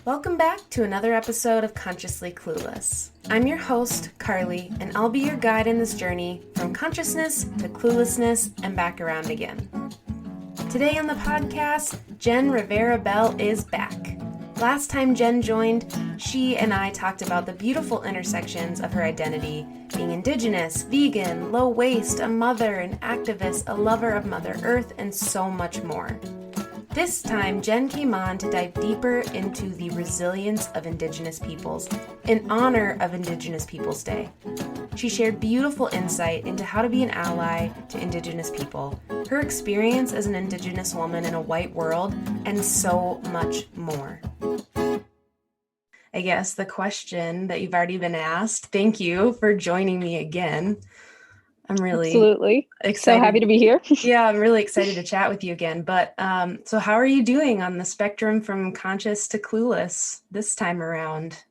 Welcome back to another episode of Consciously Clueless. I'm your host, Carly, and I'll be your guide in this journey from consciousness to cluelessness and back around again. Today on the podcast, Jen Rivera Bell is back. Last time Jen joined, she and I talked about the beautiful intersections of her identity, being Indigenous, vegan, low waste, a mother, an activist, a lover of Mother Earth, and so much more. This time, Jen came on to dive deeper into the resilience of Indigenous peoples in honor of Indigenous Peoples Day. She shared beautiful insight into how to be an ally to Indigenous people, her experience as an Indigenous woman in a white world, and so much more. I guess the question that you've already been asked, thank you for joining me again. I'm really Absolutely excited. So happy to be here. Yeah, I'm really excited to chat with you again. But so how are you doing on the spectrum from conscious to clueless this time around?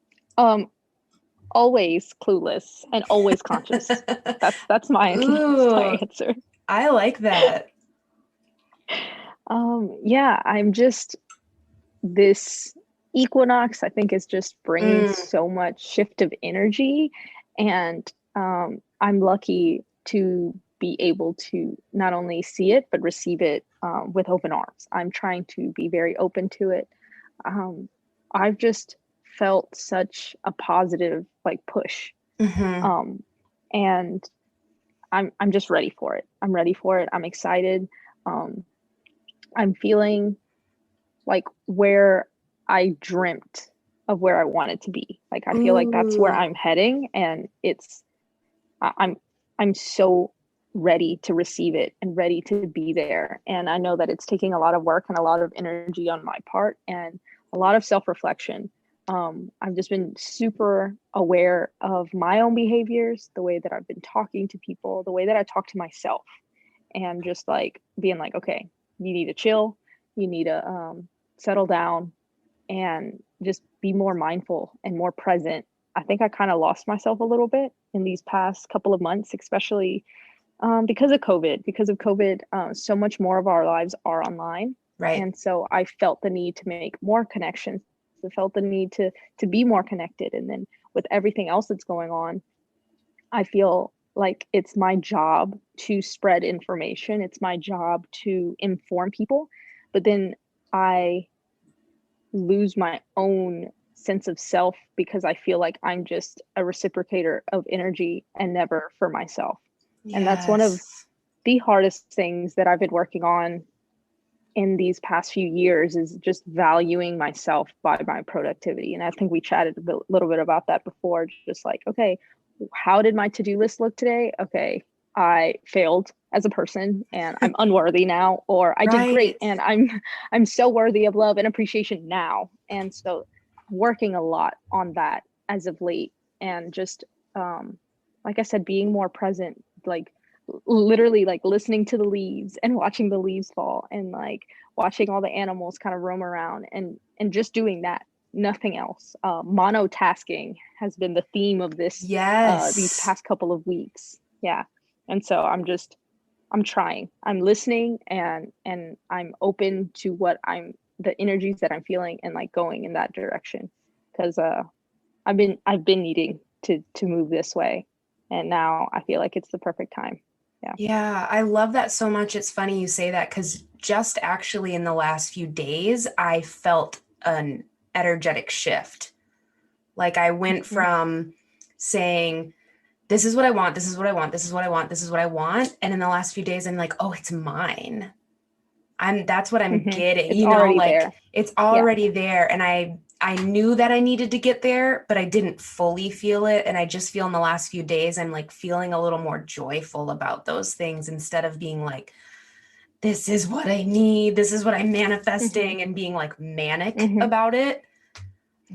Always clueless and always conscious. That's my Ooh, answer. I like that. Yeah, I'm just this equinox, I think, is just bringing so much shift of energy, and I'm lucky to be able to not only see it but receive it with open arms. I'm trying to be very open to it. I've just felt such a positive push, and I'm just ready for it. I'm ready for it. I'm excited. I'm feeling like where I dreamt of where I wanted to be. Like, I feel like that's where I'm heading, and I'm so ready to receive it and ready to be there. And I know that it's taking a lot of work and a lot of energy on my part and a lot of self-reflection. I've just been super aware of my own behaviors, the way that I've been talking to people, the way that I talk to myself, and just being like, okay, you need to chill, you need to settle down, and just be more mindful and more present. I think I kind of lost myself a little bit in these past couple of months, especially because of COVID. Because of COVID, so much more of our lives are online. Right. And so I felt the need to make more connections. I felt the need to be more connected. And then with everything else that's going on, I feel like it's my job to spread information. It's my job to inform people. But then I lose my own sense of self because I feel like I'm just a reciprocator of energy and never for myself. Yes. And that's one of the hardest things that I've been working on in these past few years, is just valuing myself by my productivity. And I think we chatted a little bit about that before, just like, okay, how did my to-do list look today? Okay, I failed as a person and I'm unworthy now, or I did great and I'm so worthy of love and appreciation now. And so working a lot on that as of late, and just like I said, being more present, literally listening to the leaves and watching the leaves fall, and watching all the animals kind of roam around, and just doing that, nothing else. Monotasking has been the theme of this these past couple of weeks. Yeah. And so I'm trying, I'm listening, and I'm open to the energies that I'm feeling, and going in that direction, because I've been needing to move this way, and now I feel like it's the perfect time. Yeah, I love that so much. It's funny you say that, because just actually in the last few days, I felt an energetic shift. Like, I went from saying, this is what I want, this is what I want, this is what I want, this is what I want. And in the last few days, I'm like, oh, it's mine. That's what I'm getting. It's already there. It's already there. And I knew that I needed to get there, but I didn't fully feel it. And I just feel in the last few days, I'm feeling a little more joyful about those things, instead of being like, this is what I need, this is what I'm manifesting, and being manic about it.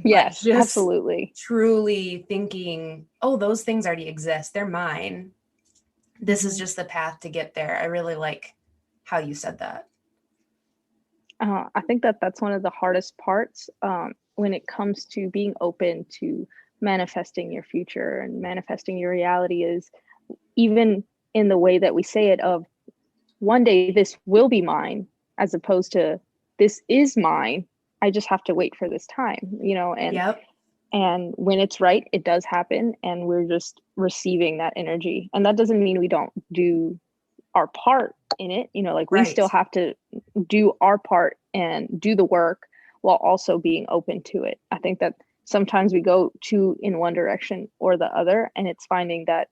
Yes, absolutely. Truly thinking, oh, those things already exist. They're mine. This is just the path to get there. I really like how you said that. I think that's one of the hardest parts when it comes to being open to manifesting your future and manifesting your reality, is even in the way that we say it, of one day this will be mine, as opposed to this is mine I just have to wait for this time, Yep. and when it's right, it does happen, and we're just receiving that energy. And that doesn't mean we don't do our part in it, like we still Right. have to do our part and do the work while also being open to it. I think that sometimes we go too in one direction or the other, and it's finding that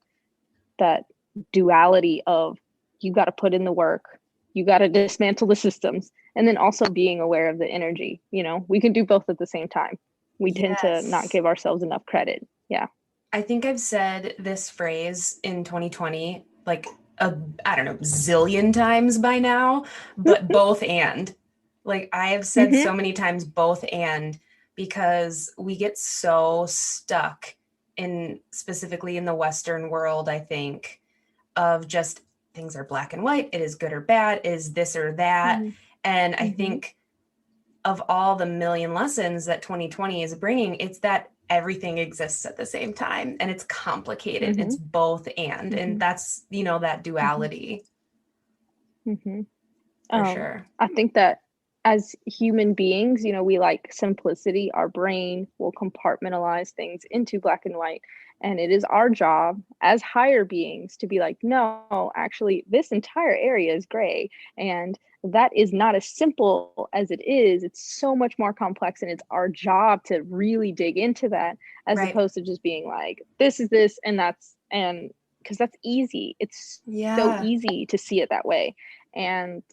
duality of, you got to put in the work, you got to dismantle the systems, and then also being aware of the energy. We can do both at the same time. We tend to not Yes. give ourselves enough credit. Yeah. I think I've said this phrase in 2020 like I don't know, zillion times by now, but both and. Like I have said Mm-hmm. so many times both and, because we get so stuck in, specifically in the Western world, I think, of just things are black and white, it is good or bad, it is this or that. Mm-hmm. And I Mm-hmm. think of all the million lessons that 2020 is bringing, it's that everything exists at the same time and it's complicated. Mm-hmm. It's both and Mm-hmm. that's, that Mm-hmm. duality Mm-hmm. for sure. I think that as human beings, we like simplicity. Our brain will compartmentalize things into black and white. And it is our job as higher beings to be like, no, actually, this entire area is gray. And that is not as simple as it is. It's so much more complex. And it's our job to really dig into that, as Right. opposed to just being like, this is this and that's, and because that's easy. It's so Yeah. easy to see it that way. And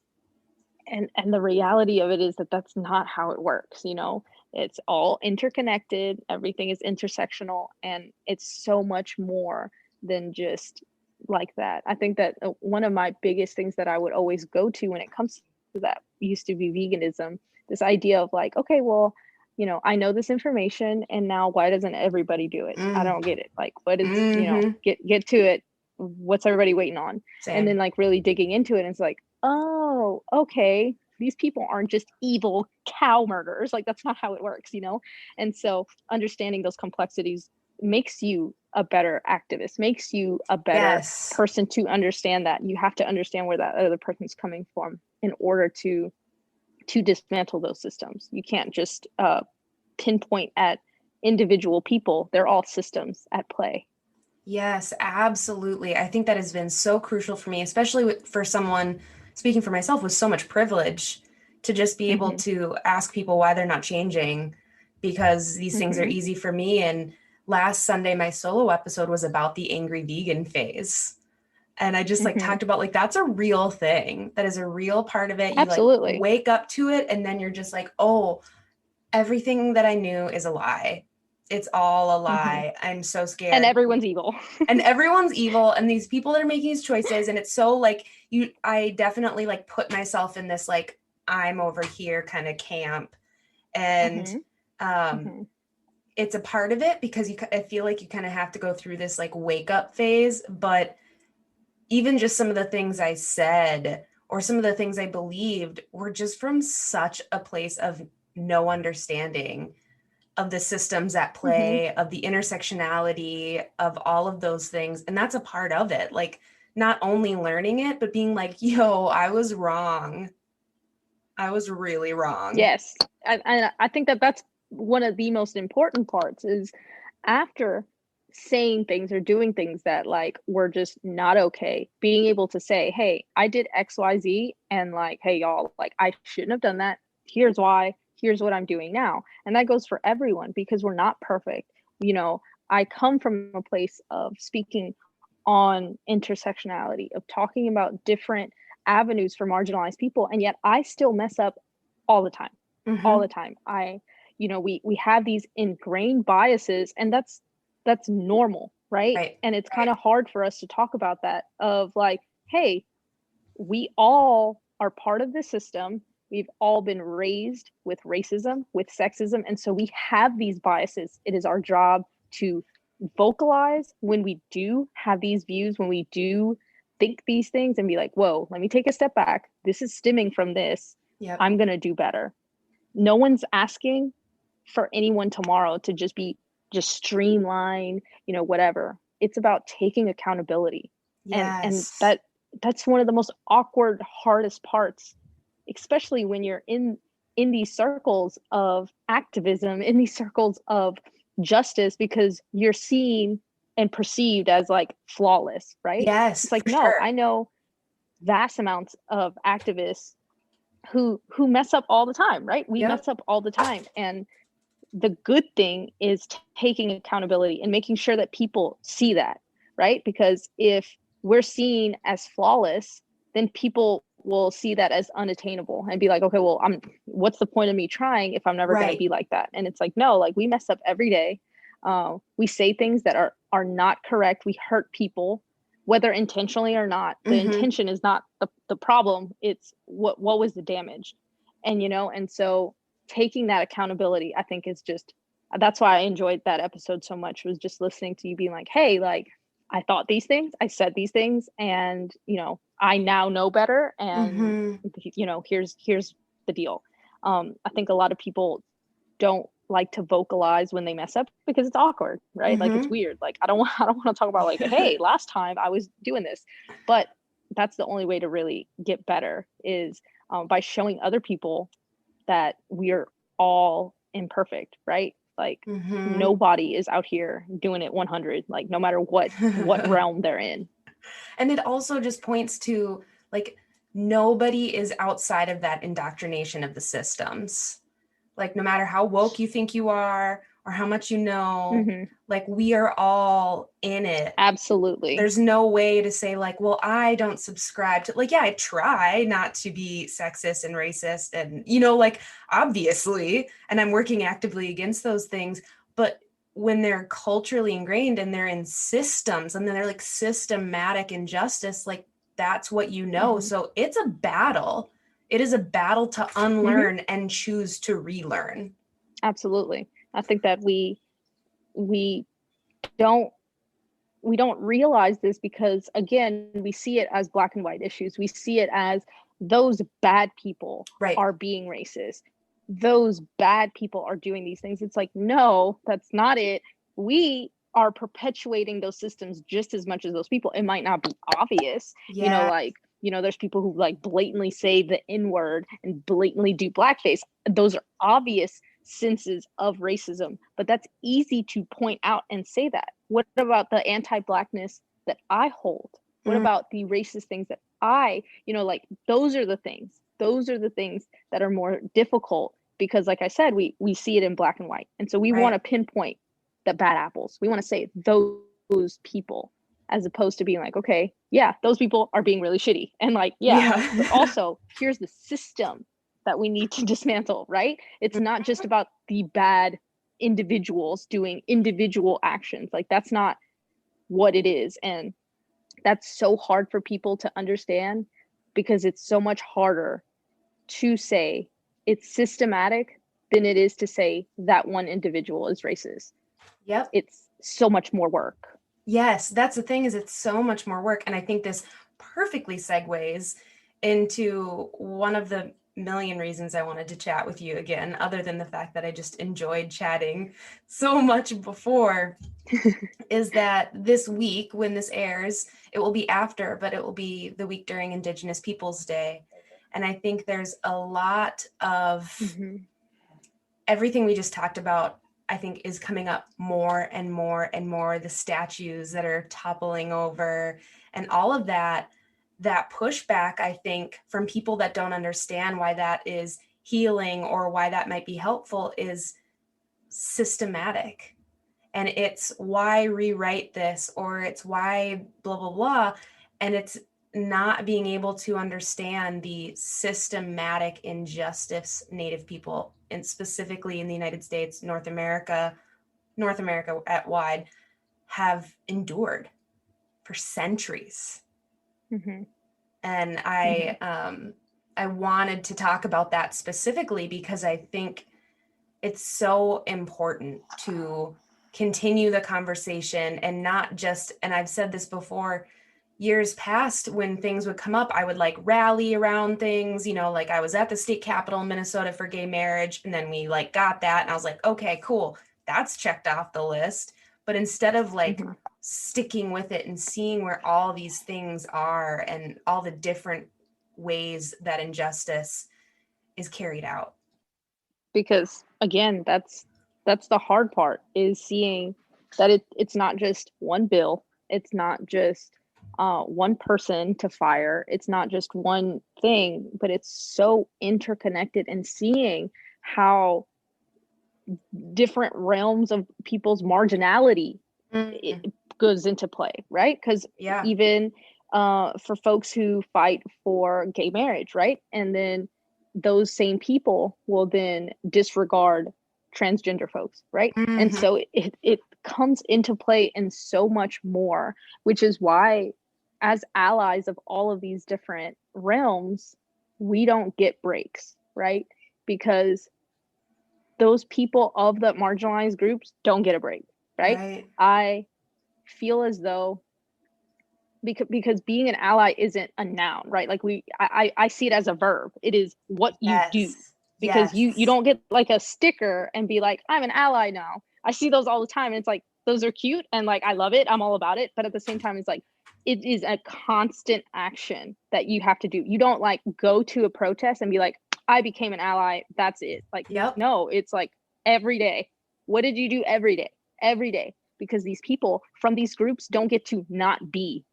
and the reality of it is that that's not how it works. It's all interconnected, everything is intersectional, and it's so much more than just like that. I think that one of my biggest things that I would always go to when it comes to that used to be veganism, this idea of like, okay, well, I know this information, and now why doesn't everybody do it? I Mm. don't get it. Like, what is, Mm-hmm. get to it, what's everybody waiting on? And then Same. like really digging into it, and it's like, oh, okay, these people aren't just evil cow murderers. Like, that's not how it works. And so understanding those complexities makes you a better activist, makes you a better Yes. person to understand that. You have to understand where that other person's coming from in order to dismantle those systems. You can't just pinpoint at individual people. They're all systems at play. Yes, absolutely. I think that has been so crucial for me, especially for someone, speaking for myself, with so much privilege, to just be able Mm-hmm. to ask people why they're not changing, because these things are Mm-hmm. easy for me. And last Sunday, my solo episode was about the angry vegan phase. And I just like Mm-hmm. talked about like that's a real thing. That is a real part of it. You like Absolutely. wake up to it and then you're just like, oh, everything that I knew is a lie. It's all a Mm-hmm. lie. I'm so And scared. everyone's evil. And everyone's evil, and these people that are making these choices, and it's so like I definitely like put myself in this like I'm over here kind of camp. And Mm-hmm. um Mm-hmm. it's a part of it because I feel like you kind of have to go through this like wake up phase. But even just some of the things I said or some of the things I believed were just from such a place of no understanding of the systems at Mm-hmm. play, of the intersectionality of all of those things. And that's a part of it. Like, not only learning it, but being like, yo, I was wrong. I was really wrong. Yes. I think that that's one of the most important parts is after saying things or doing things that like were just not okay, being able to say, hey, I did XYZ, and like, hey, y'all, like, I shouldn't have done that. Here's why. Here's what I'm doing now. And that goes for everyone because we're not perfect. I come from a place of speaking on intersectionality, of talking about different avenues for marginalized people, and yet I still mess up all the time. All Mm-hmm. the time. We have these ingrained biases, and that's normal, right? Right. And it's kind of hard for us to talk about that, of like, hey, we all are part of the system. We've all been raised with racism, with sexism, and so we have these biases. It is our job to vocalize when we do have these views, when we do think these things, and be like, whoa, let me take a step back. This is stemming from this. Yep. I'm going to do better. No one's asking for anyone tomorrow to just streamline, whatever. It's about taking accountability. And Yes. that's one of the most awkward, hardest parts, especially when you're in in these circles of activism, in these circles of justice, because you're seen and perceived as like flawless, right? Yes, It's like, for no, sure. I know vast amounts of activists who mess up all the time, right? We Yep. mess up all the time. And the good thing is taking accountability and making sure that people see that, right? Because if we're seen as flawless, then people will see that as unattainable and be like, okay, well, what's the point of me trying if I'm never going to Right. be like that? And it's like, no, like we mess up every day. We say things that are not correct. We hurt people, whether intentionally or not. The intention is not the problem. It's what was the damage. And, and so taking that accountability, I think, is just, that's why I enjoyed that episode so much, was just listening to you being like, hey, like, I thought these things, I said these things, and, I now know better. And, here's the deal. I think a lot of people don't like to vocalize when they mess up because it's awkward, right? Like it's weird. Like I don't want to talk about like, hey, last time I was doing this. But that's the only way to really get better is by showing other people that we're all imperfect, right? Like nobody is out here doing it 100, like no matter what realm they're in. And it also just points to like nobody is outside of that indoctrination of the systems. Like no matter how woke you think you are or how much you know, like we are all in it. Absolutely. There's no way to say like, well, I don't subscribe to, like, yeah, I try not to be sexist and racist and, like obviously, and I'm working actively against those things. But when they're culturally ingrained and they're in systems and then they're like systematic injustice, like that's what So it's a battle. It is a battle to unlearn and choose to relearn. Absolutely. I think that we don't realize this because, again, we see it as black and white issues. We see it as those bad people are being racist. Those bad people are doing these things. It's like, no, that's not it. We are perpetuating those systems just as much as those people. It might not be obvious, there's people who like blatantly say the N-word and blatantly do blackface. Those are obvious senses of racism, but that's easy to point out and say that. What about the anti-blackness that I hold? What about the racist things that I, those are the things that are more difficult because, like I said, we see it in black and white. And so we want to pinpoint the bad apples. We want to say those people, as opposed to being like, okay, yeah, those people are being really shitty. And like, but also here's the system that we need to dismantle, right? It's not just about the bad individuals doing individual actions. Like that's not what it is. And that's so hard for people to understand because it's so much harder to say it's systematic than it is to say that one individual is racist. Yep. It's so much more work. Yes, that's the thing, is it's so much more work. And I think this perfectly segues into one of the million reasons I wanted to chat with you again, other than the fact that I just enjoyed chatting so much before, is that this week when this airs, it will be after, but it will be the week during Indigenous Peoples Day. And I think there's a lot of everything we just talked about, I think, is coming up more and more and more. The statues that are toppling over and all of that pushback, I think, from people that don't understand why that is healing or why that might be helpful is systematic. And it's why rewrite this, or it's why blah, blah, blah. And it's not being able to understand the systematic injustice Native people, and specifically in the United States, North America at wide, have endured for centuries. And I wanted to talk about that specifically because I think it's so important to continue the conversation and not just, and I've said this before, years past when things would come up, I would like rally around things, like I was at the state capitol in Minnesota for gay marriage. And then we like got that. And I was like, okay, cool. That's checked off the list. But instead of like sticking with it and seeing where all these things are and all the different ways that injustice is carried out, because again, that's the hard part, is seeing that it's not just one bill, it's not just one person to fire, it's not just one thing, but it's so interconnected, and seeing how different realms of people's marginality it goes into play, right? Because even for folks who fight for gay marriage, right? And then those same people will then disregard transgender folks, right? And so it comes into play in so much more, which is why, as allies of all of these different realms, we don't get breaks, right? Because those people of the marginalized groups don't get a break, right? I feel as though, because being an ally isn't a noun, right? Like I see it as a verb. It is what you do, because you don't get like a sticker and be like, I'm an ally now. I see those all the time, and it's like, those are cute, and like I love it, I'm all about it, but at the same time, it's like, it is a constant action that you have to do. You don't like go to a protest and be like, I became an ally, that's it. Like, no, it's like every day. What did you do every day? Every day. Because these people from these groups don't get to not be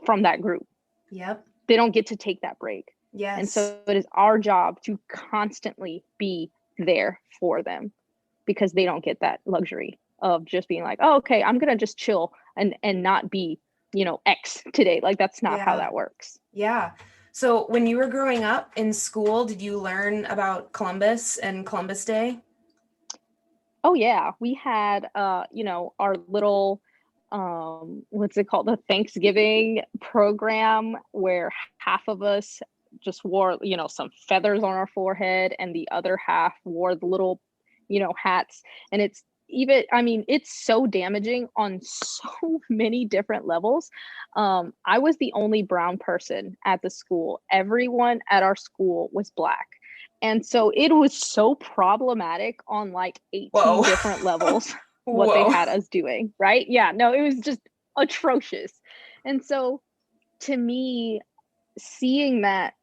from that group. They don't get to take that break. And so it is our job to constantly be there for them, because they don't get that luxury of just being like, oh, okay, I'm gonna just chill and not be, X today. Like, that's not how that works. So when you were growing up in school, did you learn about Columbus and Columbus Day? Oh yeah, we had our little what's it called, the Thanksgiving program, where half of us just wore, some feathers on our forehead, and the other half wore the little, hats. And it's so damaging on so many different levels. I was the only brown person at the school. Everyone at our school was Black. And so it was so problematic on like 18 different levels what they had us doing, right? Yeah, no, it was just atrocious. And so to me, seeing that,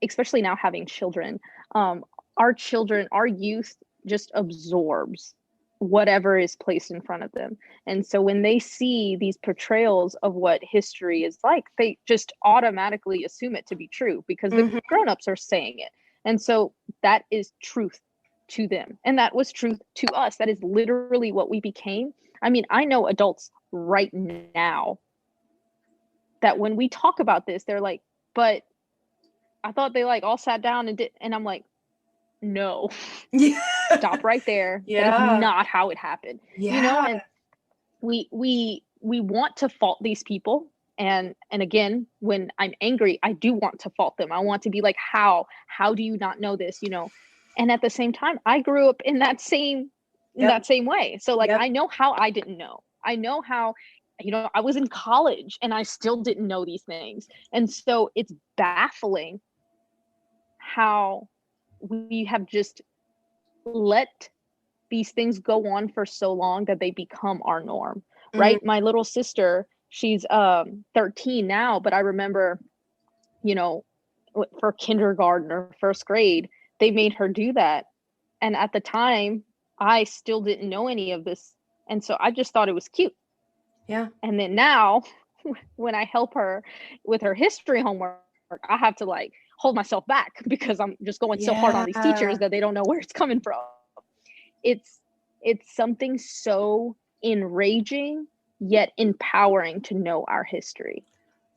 especially now having children, our youth just absorbs whatever is placed in front of them. And so when they see these portrayals of what history is like, they just automatically assume it to be true, because the grown-ups are saying it. And so that is truth to them. And that was truth to us. That is literally what we became. I mean, I know adults right now that when we talk about this, they're like, but I thought they like all sat down and did. And I'm like, no, stop right there. That is not how it happened. And we want to fault these people. And again, when I'm angry, I do want to fault them. I want to be like, how do you not know this? And at the same time, I grew up in that same way. So like, I know how I didn't know. I know how, I was in college and I still didn't know these things. And so it's baffling how we have just let these things go on for so long that they become our norm, right? My little sister, she's 13 now, but I remember, for kindergarten or first grade, they made her do that. And at the time, I still didn't know any of this. And so I just thought it was cute. And then now, when I help her with her history homework, I have to like hold myself back, because I'm just going so hard on these teachers that they don't know where it's coming from. It's something so enraging yet empowering to know our history.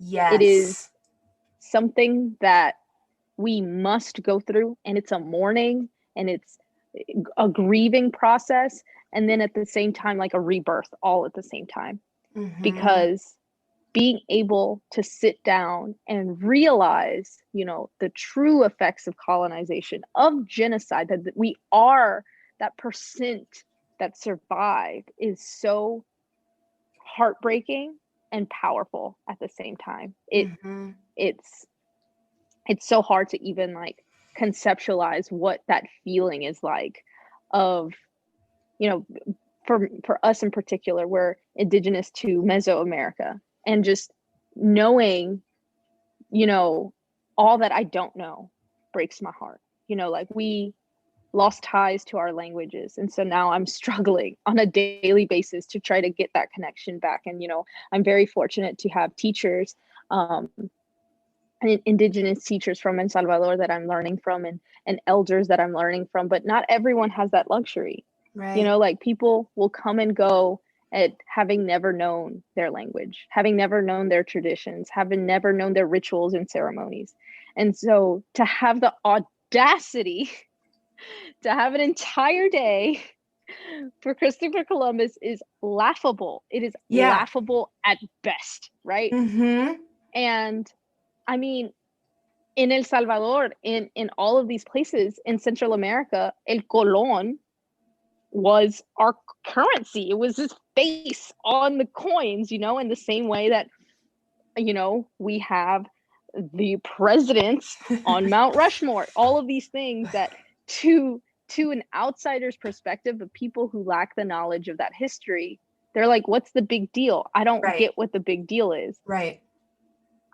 It is something that we must go through, and it's a mourning, and it's a grieving process, and then at the same time like a rebirth, all at the same time. Because being able to sit down and realize, the true effects of colonization, of genocide, that we are that percent that survived, is so heartbreaking and powerful at the same time. It's so hard to even like conceptualize what that feeling is like, of, for us in particular, we're indigenous to Mesoamerica, and just knowing, all that I don't know breaks my heart. Like we lost ties to our languages. And so now I'm struggling on a daily basis to try to get that connection back. And, I'm very fortunate to have teachers, and Indigenous teachers from El Salvador that I'm learning from, and elders that I'm learning from, but not everyone has that luxury. Right. Like people will come and go at having never known their language, having never known their traditions, having never known their rituals and ceremonies. And so to have the audacity to have an entire day for Christopher Columbus is laughable. It is Yeah. laughable at best, right? Mm-hmm. And I mean, in El Salvador, in all of these places in Central America, El Colón was our currency. It was his face on the coins, in the same way that, we have the presidents on Mount Rushmore, all of these things that to an outsider's perspective of people who lack the knowledge of that history, they're like, what's the big deal? I don't Right. get what the big deal is. Right.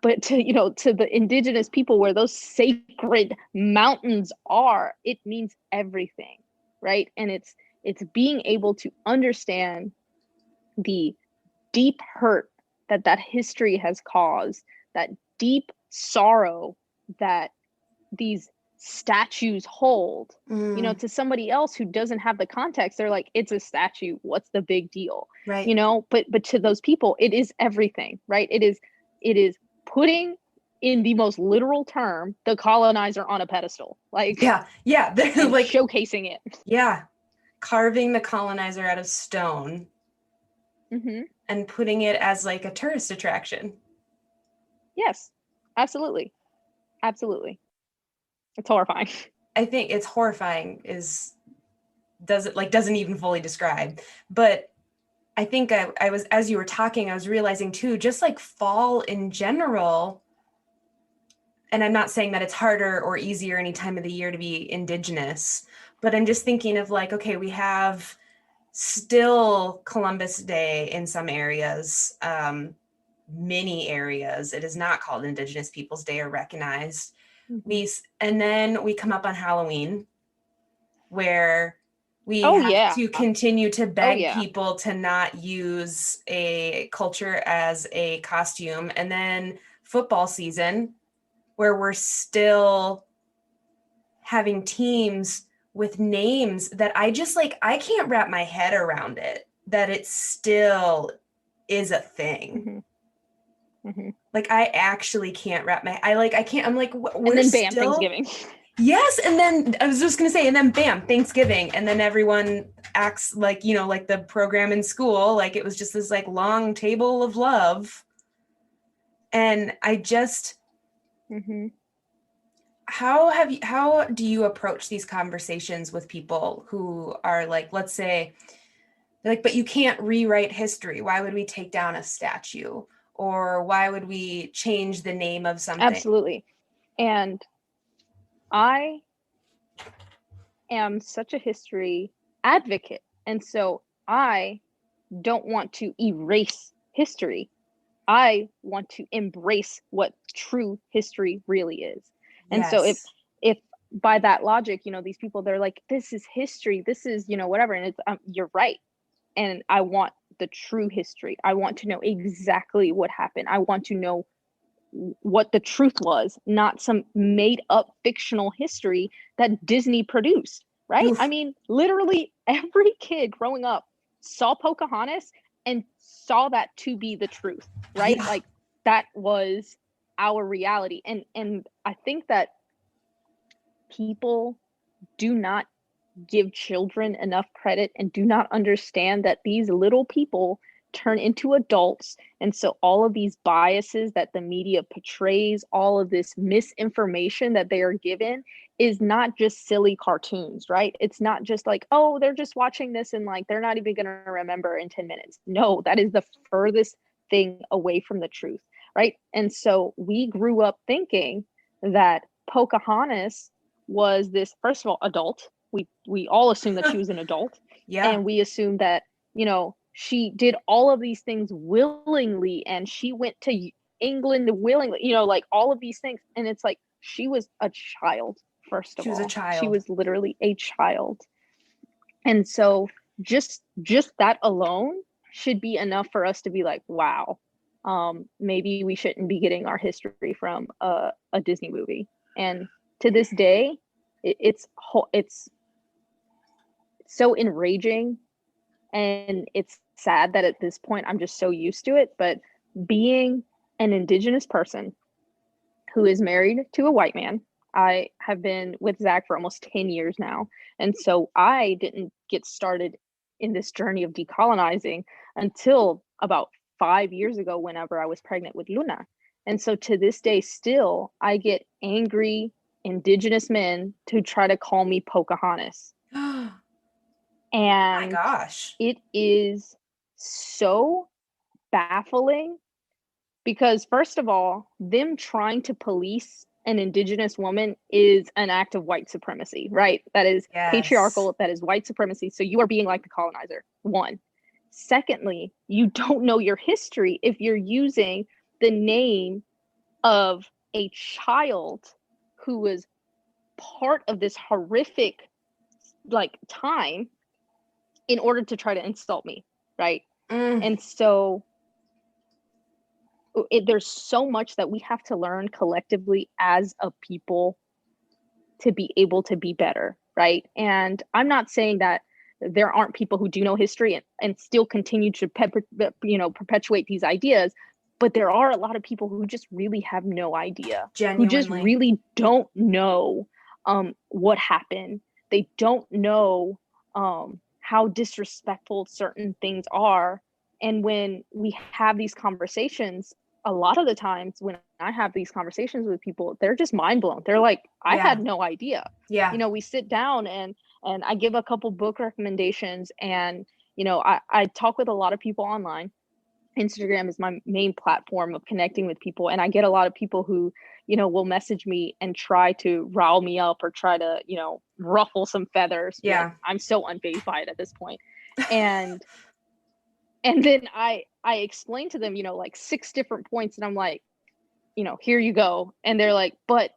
But to the indigenous people where those sacred mountains are, it means everything, right? And it's being able to understand the deep hurt that history has caused, that deep sorrow that these statues hold. To somebody else who doesn't have the context, they're like, it's a statue, what's the big deal? Right. But to those people, it is everything, right? It is putting, in the most literal term, the colonizer on a pedestal, like, yeah, they're and like showcasing it. Yeah, carving the colonizer out of stone and putting it as like a tourist attraction. Yes, absolutely. It's horrifying. I think it's horrifying doesn't even fully describe. But I think I was, as you were talking, I was realizing too, just like fall in general, and I'm not saying that it's harder or easier any time of the year to be Indigenous, but I'm just thinking of like, okay, we have still Columbus Day in some areas, many areas. It is not called Indigenous Peoples Day or recognized. And then we come up on Halloween, where we have to continue to beg people to not use a culture as a costume. And then football season, where we're still having teams with names that I just I can't wrap my head around it, that it still is a thing. Like I actually can't wrap I can't, I'm like, we're and then still Thanksgiving. Yes, and then I was just gonna say, and then bam, Thanksgiving, and then everyone acts like, like the program in school, like it was just this like long table of love. And I just how do you approach these conversations with people who are like, let's say, like, but you can't rewrite history. Why would we take down a statue? Or why would we change the name of something? Absolutely. And I am such a history advocate. And so I don't want to erase history. I want to embrace what true history really is. And so if by that logic, these people, they're like, this is history, this is, whatever. And it's, you're right. And I want the true history. I want to know exactly what happened. I want to know what the truth was, not some made up fictional history that Disney produced, right? Oof. I mean, literally every kid growing up saw Pocahontas and saw that to be the truth, right? Yeah. Like that was our reality. And I think that people do not give children enough credit and do not understand that these little people turn into adults. And so all of these biases that the media portrays, all of this misinformation that they are given is not just silly cartoons, right? It's not just like, oh, they're just watching this and like, they're not even going to remember in 10 minutes. No, that is the furthest thing away from the truth, right? And so we grew up thinking that Pocahontas was this, first of all, adult. We all assumed that she was an adult. Yeah. And we assumed that, she did all of these things willingly and she went to England willingly, like all of these things. And it's like, she was a child first of She was a all. She child. was literally a child. And so just that alone should be enough for us to be like, wow, maybe we shouldn't be getting our history from a Disney movie. And to this day, it's so enraging, and it's sad that at this point I'm just so used to it. But being an Indigenous person who is married to a white man, I have been with Zach for almost 10 years now. And so I didn't get started in this journey of decolonizing until about 5 years ago, whenever I was pregnant with Luna. And so to this day, still, I get angry Indigenous men to try to call me Pocahontas. Oh my And gosh. it is so baffling because, first of all, them trying to police an Indigenous woman is an act of white supremacy, right? That is patriarchal, that is white supremacy. So you are being like the colonizer, one. Secondly, you don't know your history if you're using the name of a child who was part of this horrific time in order to try to insult me, right? And so there's so much that we have to learn collectively as a people to be able to be better, right? And I'm not saying that there aren't people who do know history and still continue to perpetuate these ideas, but there are a lot of people who just really have no idea, Genuinely. who just really don't know what happened. They don't know how disrespectful certain things are. And when we have these conversations, a lot of the times when I have these conversations with people, they're just mind blown. They're like, I had no idea. Yeah. We sit down and I give a couple book recommendations, and I talk with a lot of people online. Instagram is my main platform of connecting with people, and I get a lot of people who will message me and try to rile me up or try to ruffle some feathers. Yeah. I'm so unfazed by it at this point. And then I explain to them like 6 different points, and I'm like, here you go. And they're like, but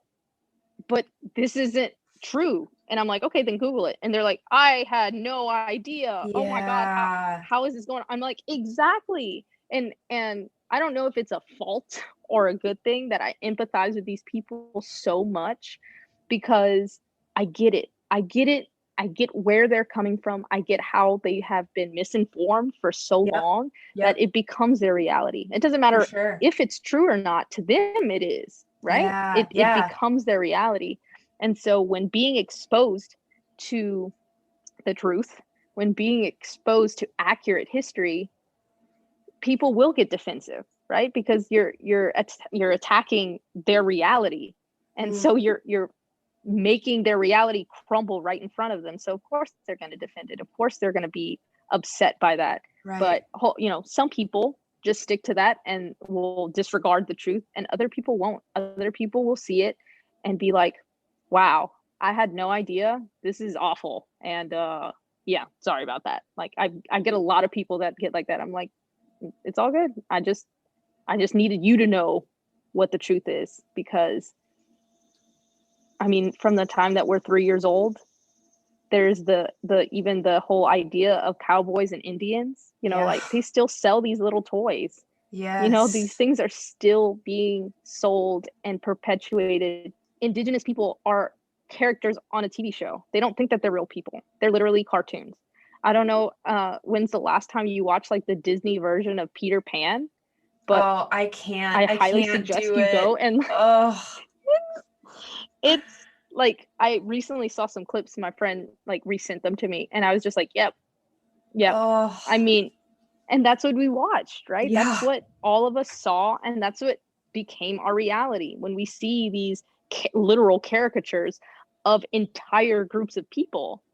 this isn't true. And I'm like, okay, then Google it. And they're like, I had no idea. Oh my God, how is this going on? I'm like, exactly. And I don't know if it's a fault or a good thing that I empathize with these people so much, because I get it. I get where they're coming from. I get how they have been misinformed for so long that it becomes their reality. It doesn't matter if it's true or not. To them, it is, right? It becomes their reality. And so when being exposed to the truth, when being exposed to accurate history, people will get defensive, right? Because you're attacking their reality. And so you're making their reality crumble right in front of them. So of course they're going to defend it. Of course they're going to be upset by that. Right. But some people just stick to that and will disregard the truth, and other people won't. Other people will see it and be like, wow, I had no idea. This is awful. And yeah, sorry about that. Like I get a lot of people that get like that. I'm like, it's all good. I just needed you to know what the truth is, because I mean, from the time that we're 3 years old, there's even the whole idea of cowboys and Indians, like they still sell these little toys. Yes. These things are still being sold and perpetuated. Indigenous people are characters on a TV show. They don't think that they're real people. They're literally cartoons. I don't know when's the last time you watched like the Disney version of Peter Pan, but I can't. I highly suggest you go and it's like, I recently saw some clips. My friend like resent them to me, and I was just like, yep. I mean, and that's what we watched, right? Yeah. That's what all of us saw, and that's what became our reality. When we see these literal caricatures of entire groups of people,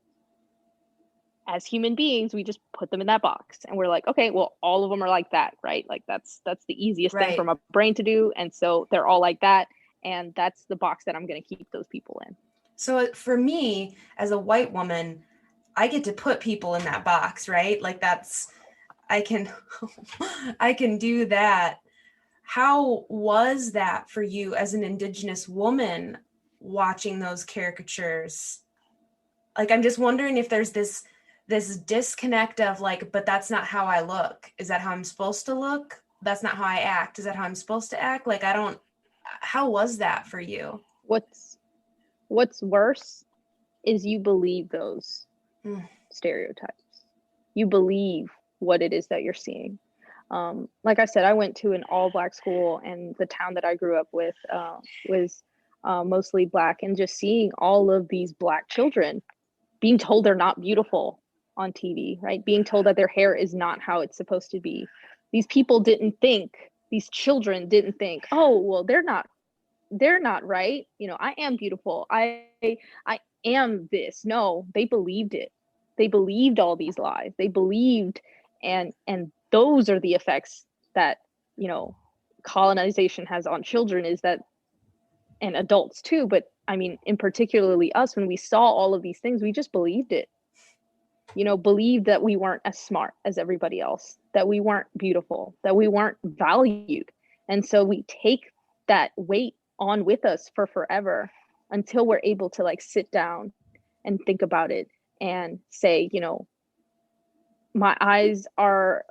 as human beings, we just put them in that box, and we're like, okay, well, all of them are like that, right? Like that's the easiest thing for my brain to do, and so they're all like that, and that's the box that I'm going to keep those people in. So for me, as a white woman, I get to put people in that box, right? Like I can do that. How was that for you as an Indigenous woman? watching those caricatures. Like, I'm just wondering if there's this disconnect of like, but that's not how I look. Is that how I'm supposed to look? That's not how I act. Is that how I'm supposed to act? Like, how was that for you? What's worse is you believe those stereotypes. You believe what it is that you're seeing. Like I said, I went to an all-Black school, and the town that I grew up with was mostly Black, and just seeing all of these Black children being told they're not beautiful on TV, right? Being told that their hair is not how it's supposed to be. These children didn't think, oh, well, they're not right. I am beautiful. I am this. No, they believed it. They believed all these lies. They believed, and those are the effects that, colonization has on children, is that, and adults too, but I mean, in particularly us, when we saw all of these things, we just believed it. Believed that we weren't as smart as everybody else, that we weren't beautiful, that we weren't valued. And so we take that weight on with us for forever until we're able to like sit down and think about it and say, my eyes are,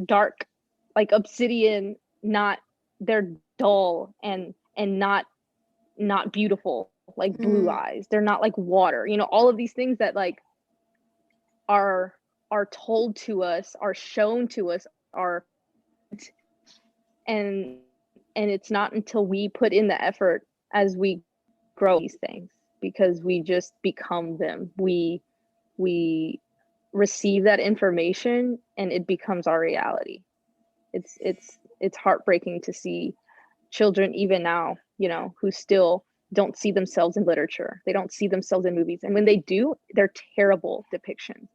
dark like obsidian, they're dull and not beautiful like blue eyes. They're not like water. All of these things that like are told to us, are shown to us, and it's not until we put in the effort as we grow these things, because we just become them. We receive that information and it becomes our reality. It's heartbreaking to see children even now, who still don't see themselves in literature. They don't see themselves in movies. And when they do, they're terrible depictions,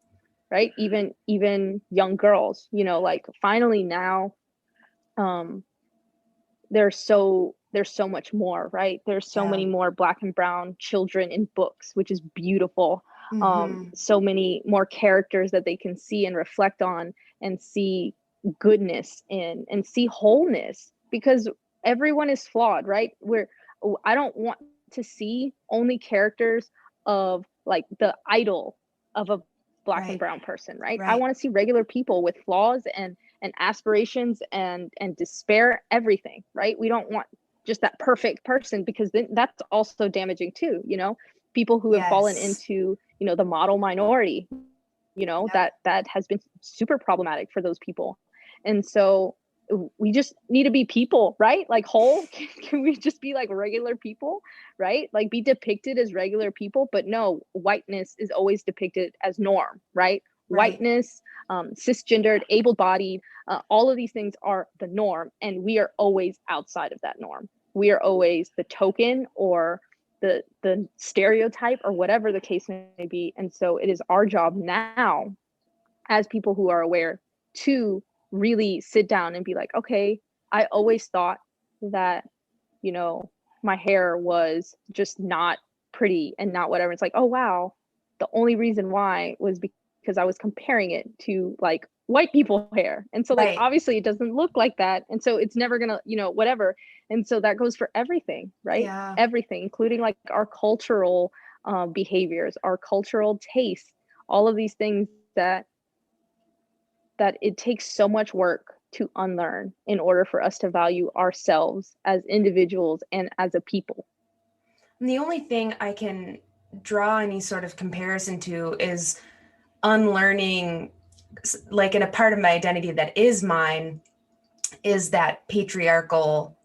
right? Even young girls, like finally now, there's so much more, right? There's so many more Black and brown children in books, which is beautiful. So many more characters that they can see and reflect on and see goodness in and see wholeness, because everyone is flawed, right? I don't want to see only characters of like the idol of a Black and brown person, right? I want to see regular people with flaws and aspirations and despair, everything, right? We don't want just that perfect person, because then that's also damaging too. People who have fallen into the model minority, that has been super problematic for those people. And so we just need to be people, right? Like whole. Can we just be like regular people, right? Like be depicted as regular people. But no, whiteness is always depicted as norm, right? Whiteness, cisgendered, able-bodied, all of these things are the norm, and we are always outside of that norm. We are always the token or the stereotype, or whatever the case may be. And so it is our job now, as people who are aware, to really sit down and be like, okay, I always thought that, my hair was just not pretty and not whatever. It's like, oh wow, the only reason why was because I was comparing it to like white people hair. And so like obviously it doesn't look like that. And so it's never gonna, whatever. And so that goes for everything, right? Everything, including like our cultural behaviors, our cultural tastes, all of these things that it takes so much work to unlearn in order for us to value ourselves as individuals and as a people. And the only thing I can draw any sort of comparison to is unlearning, like in a part of my identity that is mine, is that patriarchal,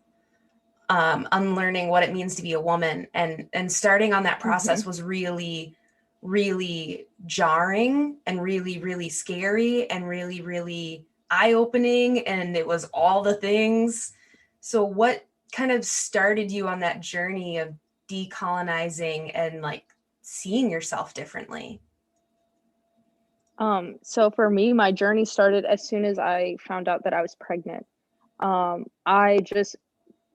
unlearning what it means to be a woman, and starting on that process was really, really jarring and really, really scary and really, really eye-opening, and it was all the things. So what kind of started you on that journey of decolonizing and like seeing yourself differently? So for me, my journey started as soon as I found out that I was pregnant. I just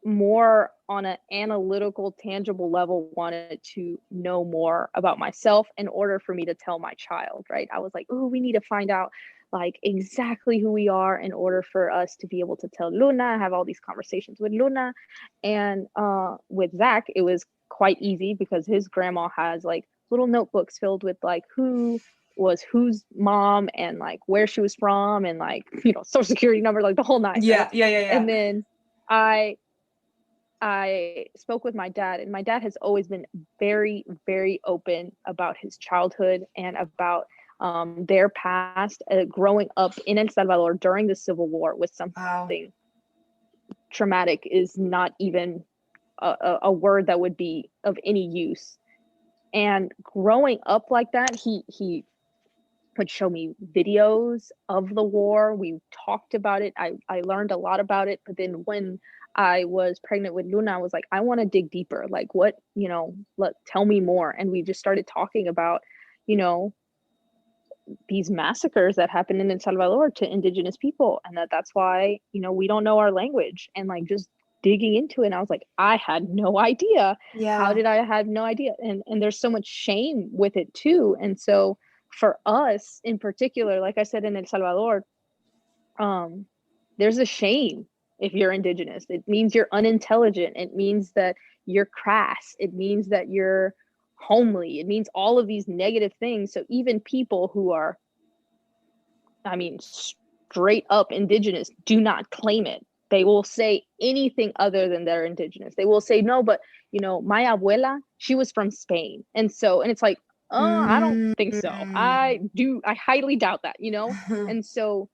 more on an analytical, tangible level wanted to know more about myself in order for me to tell my child, right? I was like, oh, we need to find out like exactly who we are in order for us to be able to tell Luna, have all these conversations with Luna. And with Zach, it was quite easy because his grandma has like little notebooks filled with like who was whose mom and like where she was from and like, you know, social security number, like the whole nine, right? And then I spoke with my dad, and my dad has always been very, very open about his childhood and about their past. Growing up in El Salvador during the Civil War was something traumatic, is not even a word that would be of any use. And growing up like that, he would show me videos of the war. We talked about it. I learned a lot about it. But then when I was pregnant with Luna, I was like, I want to dig deeper. Like, what, you know, tell me more. And we just started talking about, you know, these massacres that happened in El Salvador to indigenous people, and that's why, you know, we don't know our language, and like just digging into it. And I was like, I had no idea. How did I have no idea? And there's so much shame with it too. And so for us in particular, like I said, in El Salvador, there's a shame if you're indigenous. It means you're unintelligent. It means that you're crass. It means that you're homely. It means all of these negative things. So even people who are, I mean, straight up indigenous do not claim it. They will say anything other than they're indigenous. They will say, no, but, you know, my abuela, she was from Spain. And so, and it's like, oh, I don't think so. I highly doubt that, you know? And so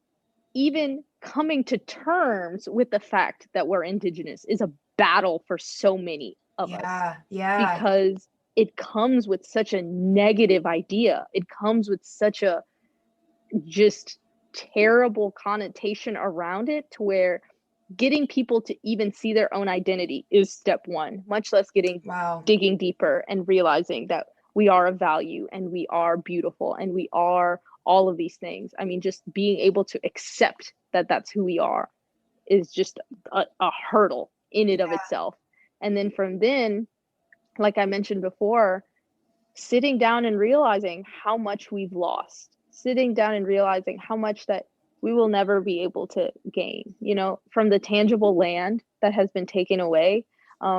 even coming to terms with the fact that we're indigenous is a battle for so many of us. Because it comes with such a negative idea. It comes with such a just terrible connotation around it, to where getting people to even see their own identity is step one, much less digging deeper and realizing that we are of value and we are beautiful and we are all of these things. I mean, just being able to accept that that's who we are is just a hurdle in it of itself. And then from then, like I mentioned before, sitting down and realizing how much we've lost, sitting down and realizing how much that we will never be able to gain, you know, from the tangible land that has been taken away,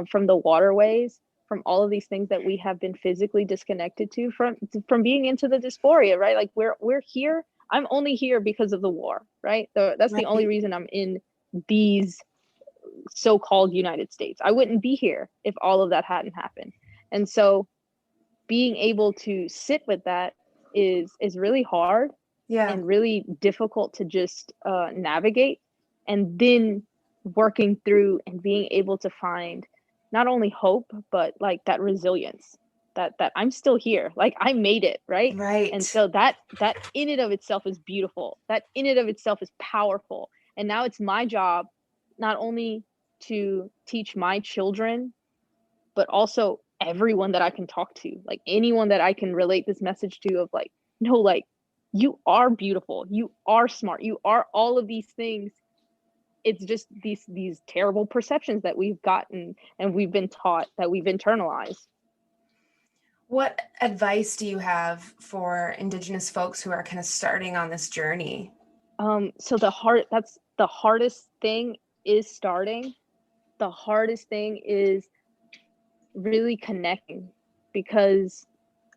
from the waterways, from all of these things that we have been physically disconnected to, from being into the dysphoria, right? Like we're here. I'm only here because of the war, right? That's the only reason I'm in these so-called United States. I wouldn't be here if all of that hadn't happened. And so being able to sit with that is really hard and really difficult to just navigate. And then working through and being able to find not only hope, but like that resilience, that I'm still here, like I made it, right? And so that in and of itself is beautiful. That in and of itself is powerful. And now it's my job not only to teach my children, but also everyone that I can talk to, like anyone that I can relate this message to, of like, no, like you are beautiful, you are smart, you are all of these things. It's just these terrible perceptions that we've gotten and we've been taught, that we've internalized. What advice do you have for Indigenous folks who are kind of starting on this journey? So that's the hardest thing, is starting. The hardest thing is really connecting, because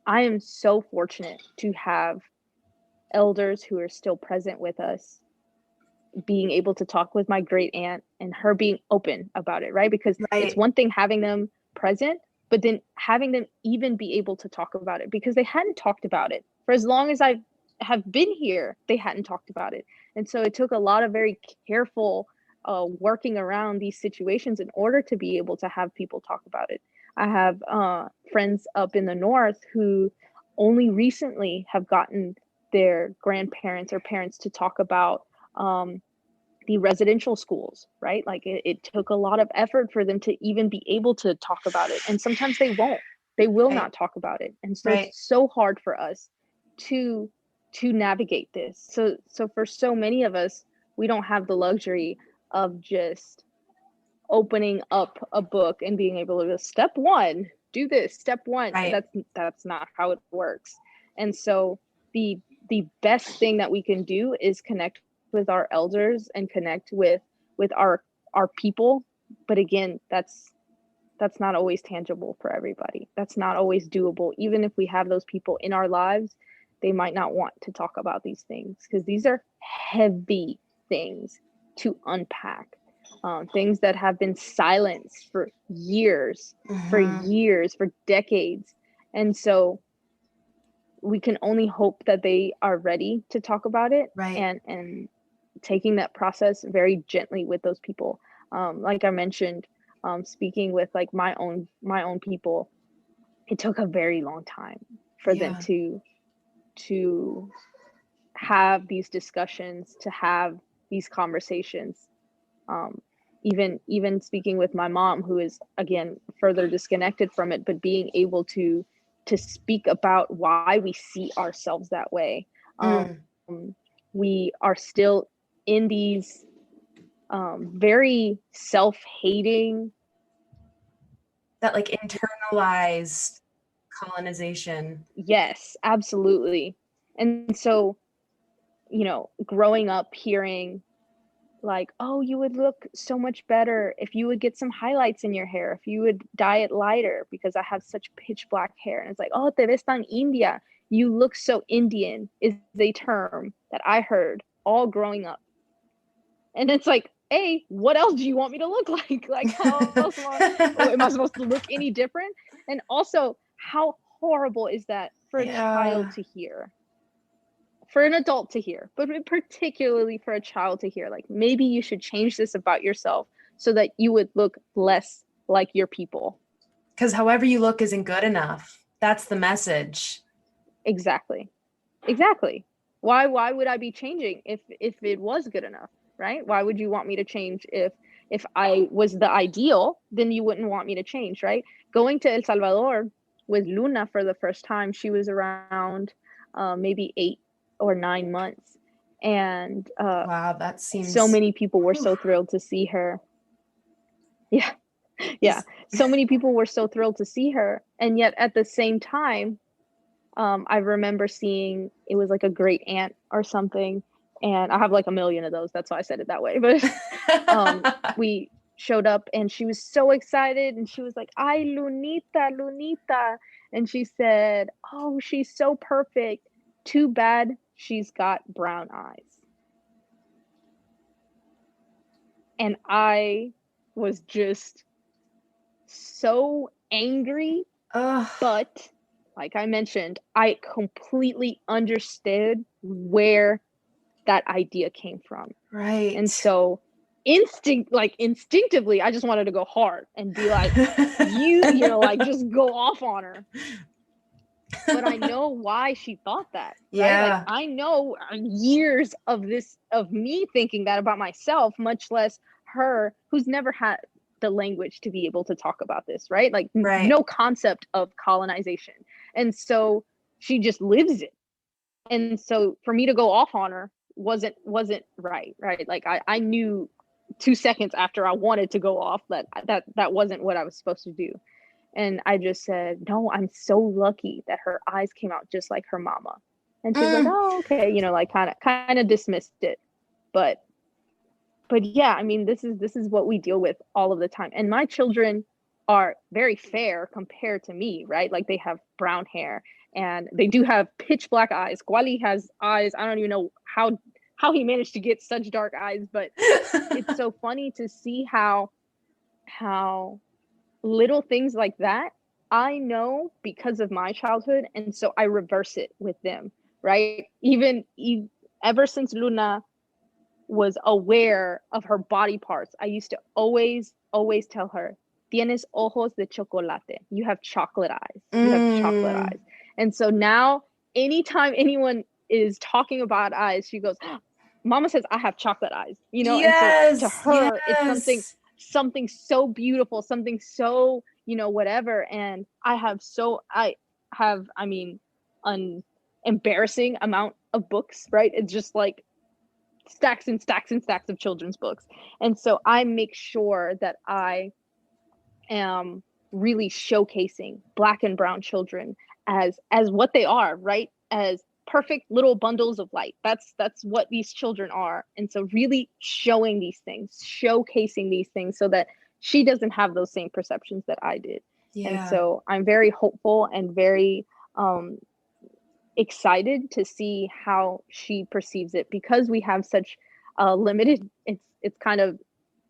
I am so fortunate to have elders who are still present with us, being able to talk with my great aunt and her being open about it, right? Because it's one thing having them present, but then having them even be able to talk about it, because they hadn't talked about it for as long as I have been here. They hadn't talked about it. And so it took a lot of very careful working around these situations in order to be able to have people talk about it. I have friends up in the north who only recently have gotten their grandparents or parents to talk about the residential schools, right? Like it took a lot of effort for them to even be able to talk about it. And sometimes they will not talk about it. And so it's so hard for us to navigate this. So for so many of us, we don't have the luxury of just opening up a book and being able to just, step one, do this, step one. That's not how it works. And so the best thing that we can do is connect with our elders and connect with our people. But again, that's that's not always tangible for everybody. That's not always doable. Even if we have those people in our lives, they might not want to talk about these things because these are heavy things to unpack. Things that have been silenced for years, for decades. And so we can only hope that they are ready to talk about it, Right. and taking that process very gently with those people. Like I mentioned, speaking with like my own people, it took a very long time for them to have these discussions, to have these conversations. Even speaking with my mom, who is again further disconnected from it, but being able to speak about why we see ourselves that way. We are still in these very self-hating, that like internalized colonization. yes, absolutely. And so, growing up hearing like, oh, you would look so much better if you would get some highlights in your hair, if you would dye it lighter, because I have such pitch black hair. And it's like, oh, te ves tan India, you look so Indian, is a term that I heard all growing up. And it's like, hey, what else do you want me to look like? Like, how else am I supposed to look any different? And also, how horrible is that for a child to hear? For an adult to hear, but particularly for a child to hear, like, maybe you should change this about yourself so that you would look less like your people. Because however you look isn't good enough. That's the message. Exactly. Why would I be changing if it was good enough, right? Why would you want me to change if I was the ideal? Then you wouldn't want me to change, right? Going to El Salvador with Luna for the first time, she was around maybe 8 or 9 months, and wow, that seems so many people were so thrilled to see her. Yeah, so many people were so thrilled to see her, and yet at the same time, I remember seeing, it was like a great aunt or something, and I have like a million of those, that's why I said it that way, but we showed up and she was so excited and she was like, ay, Lunita, and she said, oh, she's so perfect, too bad she's got brown eyes. And I was just so angry, but like I mentioned, I completely understood where that idea came from. Right. And so instinctively, I just wanted to go hard and be like, like just go off on her. But I know why she thought that, right? Like, I know years of me thinking that about myself, much less her, who's never had the language to be able to talk about this, right? Like, no concept of colonization. And so she just lives it. And so for me to go off on her wasn't right? Like, I knew 2 seconds after I wanted to go off that wasn't what I was supposed to do. And I just said, no, I'm so lucky that her eyes came out just like her mama. And she's like, oh, okay, like kind of dismissed it. But yeah, I mean, this is what we deal with all of the time. And my children are very fair compared to me, right? Like, they have brown hair and they do have pitch black eyes. Guali has eyes, I don't even know how he managed to get such dark eyes, but it's so funny to see how little things like that I know because of my childhood, and so I reverse it with them, right? Even ever since Luna was aware of her body parts, I used to always tell her, tienes ojos de chocolate, you have chocolate eyes, you have chocolate eyes. And so now anytime anyone is talking about eyes, she goes, mama says I have chocolate eyes, and so to her it's something so beautiful, something so, whatever. And I have, I mean, an embarrassing amount of books, right? It's just like stacks and stacks and stacks of children's books. And so I make sure that I am really showcasing Black and brown children as what they are, right? As perfect little bundles of light. That's what these children are. And so really showing these things, showcasing these things so that she doesn't have those same perceptions that I did. Yeah. And so I'm very hopeful and very excited to see how she perceives it, because we have such limited, it's kind of,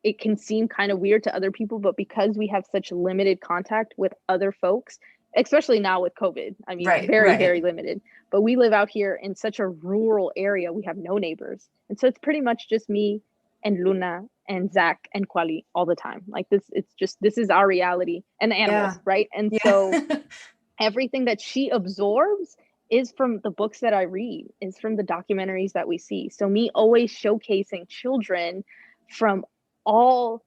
it can seem kind of weird to other people, but because we have such limited contact with other folks, especially now with COVID, I mean, very limited, but we live out here in such a rural area, we have no neighbors. And so it's pretty much just me and Luna and Zach and Kwali all the time. Like this, it's just, this is our reality, and the animals, right? And so everything that she absorbs is from the books that I read, is from the documentaries that we see. So me always showcasing children from all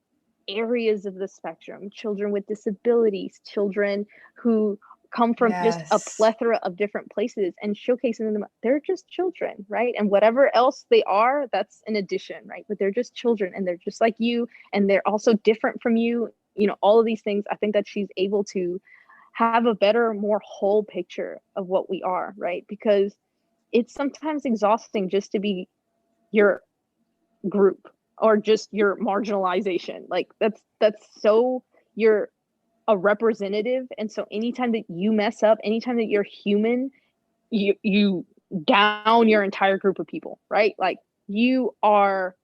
areas of the spectrum, children with disabilities, children who come from just a plethora of different places, and showcasing them, they're just children, right? And whatever else they are, that's an addition, right? But they're just children, and they're just like you, and they're also different from you, you know, all of these things. I think that she's able to have a better, more whole picture of what we are, right? Because it's sometimes exhausting just to be your group or just your marginalization. Like that's so, you're a representative, and so anytime that you mess up, anytime that you're human, you down your entire group of people, right? Like you are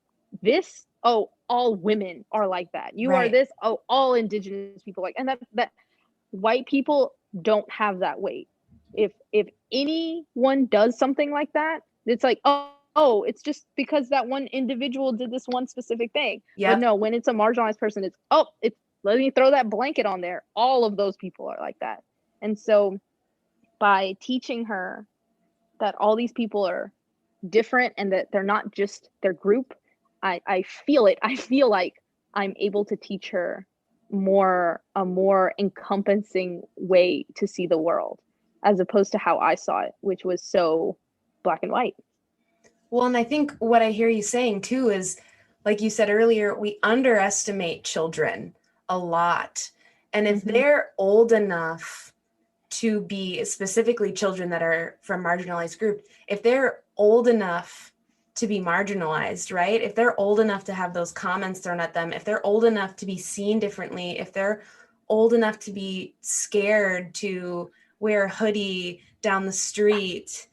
this, oh, all women are like that, you are this, oh, all indigenous people like, and that white people don't have that weight. If anyone does something like that, it's like, oh, it's just because that one individual did this one specific thing. But no, when it's a marginalized person, it's, oh, it's, let me throw that blanket on there, all of those people are like that. And so by teaching her that all these people are different and that they're not just their group, I feel it. I feel like I'm able to teach her a more encompassing way to see the world, as opposed to how I saw it, which was so black and white. Well, and I think what I hear you saying too is, like you said earlier, we underestimate children a lot. And if they're old enough to be, specifically children that are from marginalized groups, if they're old enough to be marginalized, right? If they're old enough to have those comments thrown at them, if they're old enough to be seen differently, if they're old enough to be scared to wear a hoodie down the street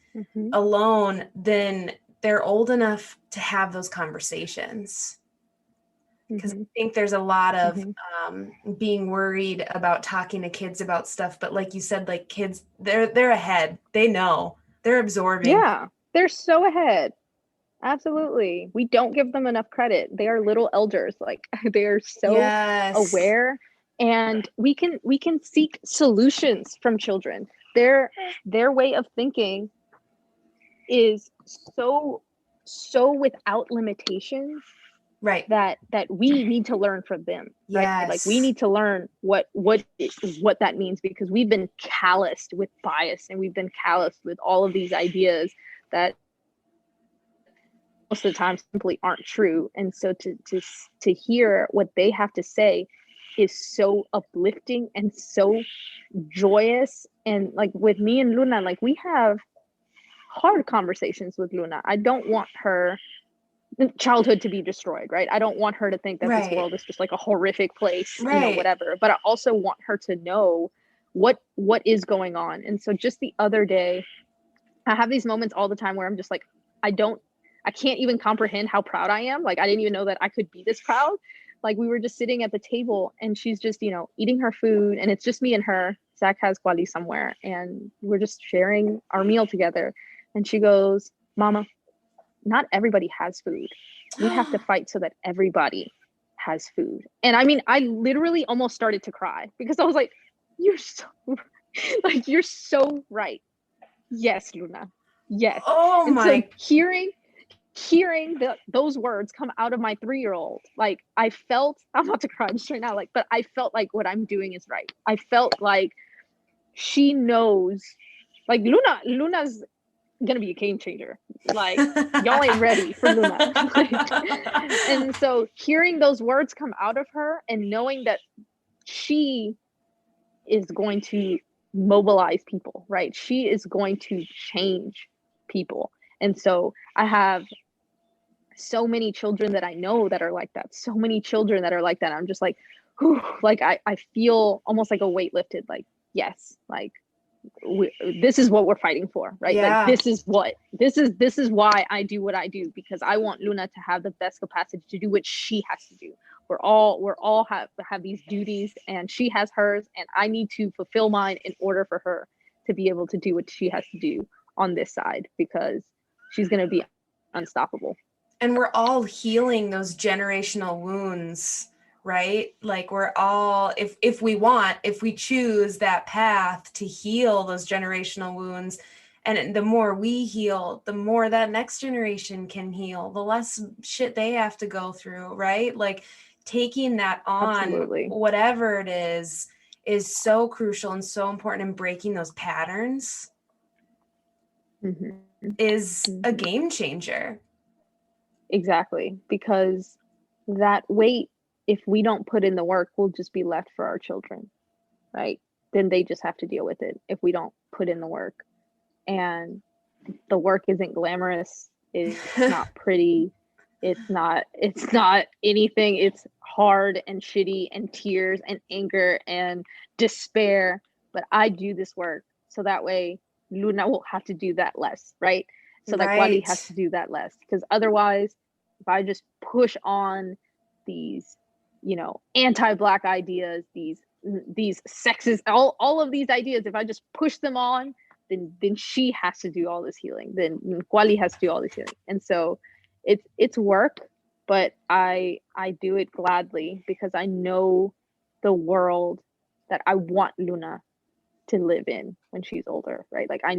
alone, then they're old enough to have those conversations. Because I think there's a lot of being worried about talking to kids about stuff, but like you said, like kids, they're ahead. They know, they're absorbing. Yeah, they're so ahead. Absolutely. We don't give them enough credit. They are little elders. Like they are so aware, and we can seek solutions from children. Their way of thinking is so without limitations, right? That we need to learn from them, right? Like we need to learn what that means, because we've been calloused with bias, and we've been calloused with all of these ideas that most of the time simply aren't true. And so to hear what they have to say is so uplifting and so joyous. And like with me and Luna, like we have hard conversations with Luna. I don't want her childhood to be destroyed, right? I don't want her to think that this world is just like a horrific place, you know, whatever. But I also want her to know what is going on. And so just the other day, I have these moments all the time where I'm just like, I can't even comprehend how proud I am. Like I didn't even know that I could be this proud. Like we were just sitting at the table, and she's just, you know, eating her food, and it's just me and her. Zach has Kwali somewhere, and we're just sharing our meal together. And she goes, "Mama, not everybody has food. We have to fight so that everybody has food." And I mean, I literally almost started to cry, because I was like, you're so right. Yes, Luna. Yes. Oh and my. So hearing those words come out of my 3-year-old, like I felt, I'm about to cry just right now, like, but I felt like what I'm doing is right. I felt like she knows, like Luna's gonna be a game changer. Like y'all ain't ready for Luna. And so hearing those words come out of her, and knowing that she is going to mobilize people, right? She is going to change people. And so I have so many children that I know that are like that. So many children that are like that. I'm just like, like I feel almost like a weight lifted, like, yes, like this is what we're fighting for, right? Yeah. Like this is why I do what I do, because I want Luna to have the best capacity to do what she has to do. We're all have these duties, and she has hers, and I need to fulfill mine in order for her to be able to do what she has to do on this side, because she's going to be unstoppable. And we're all healing those generational wounds, right? Like we're all, if we choose that path to heal those generational wounds, and the more we heal, the more that next generation can heal, the less shit they have to go through, right? Like taking that on, Absolutely. whatever it is so crucial and so important, and breaking those patterns is a game changer. Exactly, because that weight, if we don't put in the work, will just be left for our children, right? Then they just have to deal with it if we don't put in the work. And the work isn't glamorous, it's not pretty, it's not anything. It's hard and shitty and tears and anger and despair, but I do this work so that way Luna will have to do that less, right? So like Wally has to do that less, because otherwise if I just push on these, anti-Black ideas, these sexist, all of these ideas, if I just push them on, then she has to do all this healing. Then Kwali has to do all this healing. And so it's work, but I do it gladly, because I know the world that I want Luna to live in when she's older, right? Like I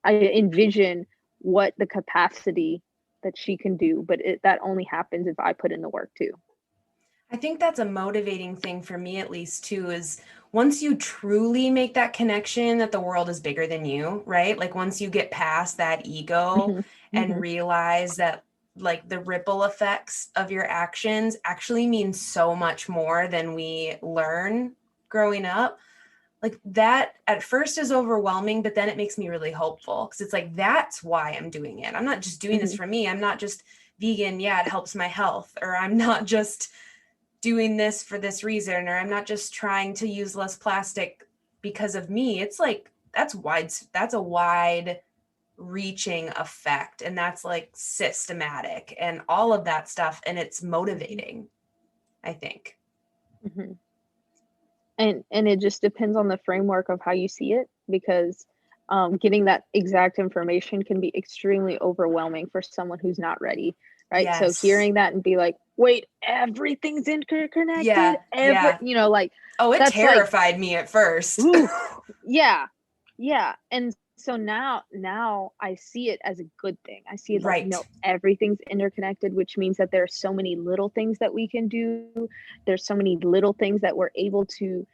envision what the capacity that she can do, but that only happens if I put in the work too. I think that's a motivating thing for me, at least, too, is once you truly make that connection that the world is bigger than you, right? Like once you get past that ego and realize that like the ripple effects of your actions actually mean so much more than we learn growing up. Like that at first is overwhelming, but then it makes me really hopeful, because it's like, that's why I'm doing it. I'm not just doing this for me. I'm not just vegan. Yeah, it helps my health. Or I'm not just doing this for this reason, or I'm not just trying to use less plastic because of me. It's like, that's a wide reaching effect, and that's like systematic and all of that stuff, and it's motivating, I think. And it just depends on the framework of how you see it, because getting that exact information can be extremely overwhelming for someone who's not ready, right? Yes. So hearing that and be like, wait, everything's interconnected. Like, oh, it terrified me at first. Yeah. And so now I see it as a good thing. I see it like, no, everything's interconnected, which means that there are so many little things that we can do. There's so many little things that we're able to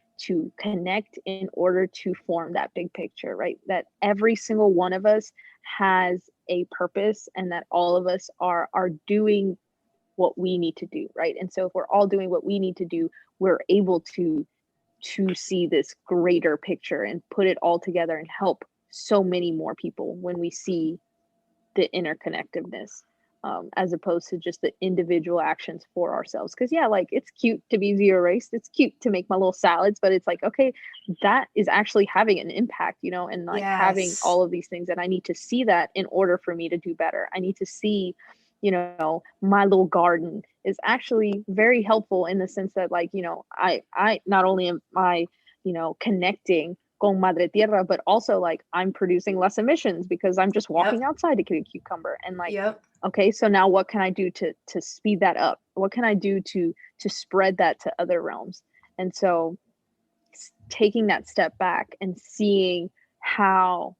connect in order to form that big picture, right? That every single one of us has a purpose, and that all of us are doing what we need to do, right? And so if we're all doing what we need to do, we're able to see this greater picture and put it all together and help so many more people when we see the interconnectedness, as opposed to just the individual actions for ourselves. Because yeah, like it's cute to be zero waste, it's cute to make my little salads, but it's like, okay, that is actually having an impact, and like having all of these things, and I need to see that in order for me to do better. I need to see, my little garden is actually very helpful in the sense that, like, I not only am I, connecting con Madre Tierra, but also like I'm producing less emissions because I'm just walking outside to get a cucumber. And like, okay, so now what can I do to speed that up? What can I do to spread that to other realms? And so taking that step back and seeing how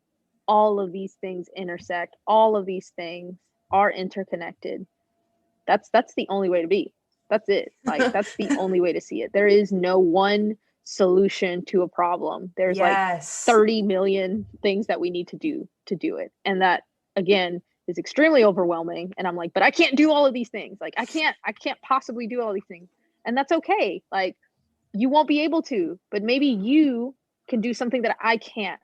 all of these things intersect, all of these things are interconnected. That's the only way to be. That's it. Like that's the only way to see it. There is no one solution to a problem. There's like 30 million things that we need to do it. And that again is extremely overwhelming. And I'm like, but I can't do all of these things. Like I can't possibly do all these things. And that's okay. Like you won't be able to, but maybe you can do something that I can't.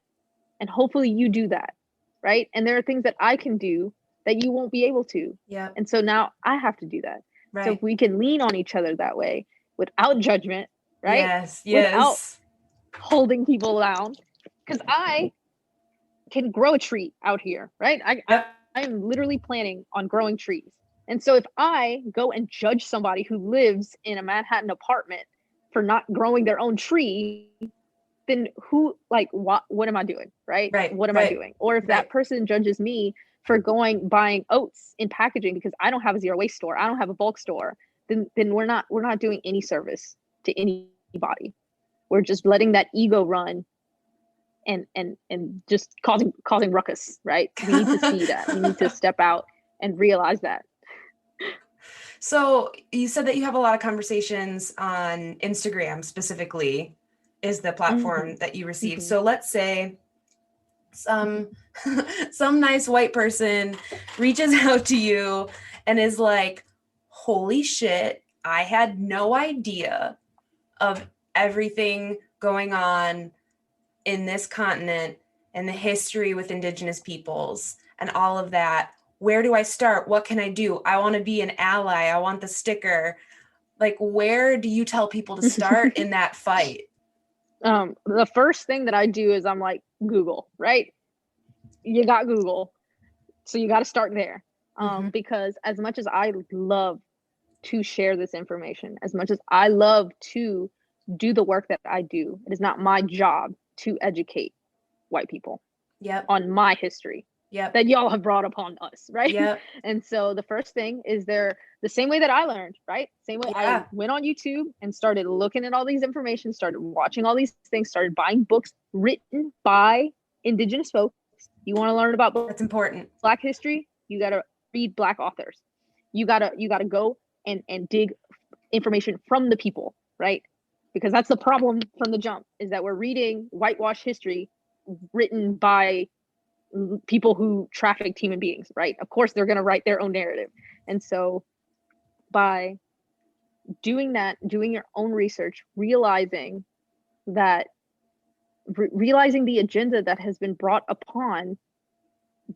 And hopefully you do that. Right. And there are things that I can do that you won't be able to. Yeah. And so now I have to do that. Right. So if we can lean on each other that way without judgment, right? Yes. Without Yes. holding people down. Because I can grow a tree out here, right? Yep. I'm literally planning on growing trees. And so if I go and judge somebody who lives in a Manhattan apartment for not growing their own tree, then who, like, what am I doing, right? Right. What am I Right. doing? Or if that Right. person judges me for buying oats in packaging because I don't have a zero waste store, I don't have a bulk store, then we're not doing any service to anybody. We're just letting that ego run and just causing ruckus, right? We need to see that. We need to step out and realize that. So you said that you have a lot of conversations on Instagram specifically is the platform Mm-hmm. that you receive. Mm-hmm. So let's say some some nice white person reaches out to you and is like, holy shit, I had no idea of everything going on in this continent and the history with Indigenous peoples and all of that. Where do I start? What can I do? I want to be an ally. I want the sticker. Like, where do you tell people to start in that fight? The first thing that I do is I'm like, Google, right? You got Google. So you got to start there. Mm-hmm. Because as much as I love to share this information, as much as I love to do the work that I do, it is not my job to educate white people Yep. on my history Yep. that y'all have brought upon us, right? Yep. And so the first thing is the same way that I learned, right? Same way I Yeah. went on YouTube and started looking at all these information, started watching all these things, started buying books written by Indigenous folks. You want to learn about That's important. Black history, you got to read Black authors. You got to go and dig information from the people, right? Because that's the problem from the jump, is that we're reading whitewash history written by people who trafficked human beings, right? Of course, they're going to write their own narrative. And so by doing that, doing your own research, realizing that, realizing the agenda that has been brought upon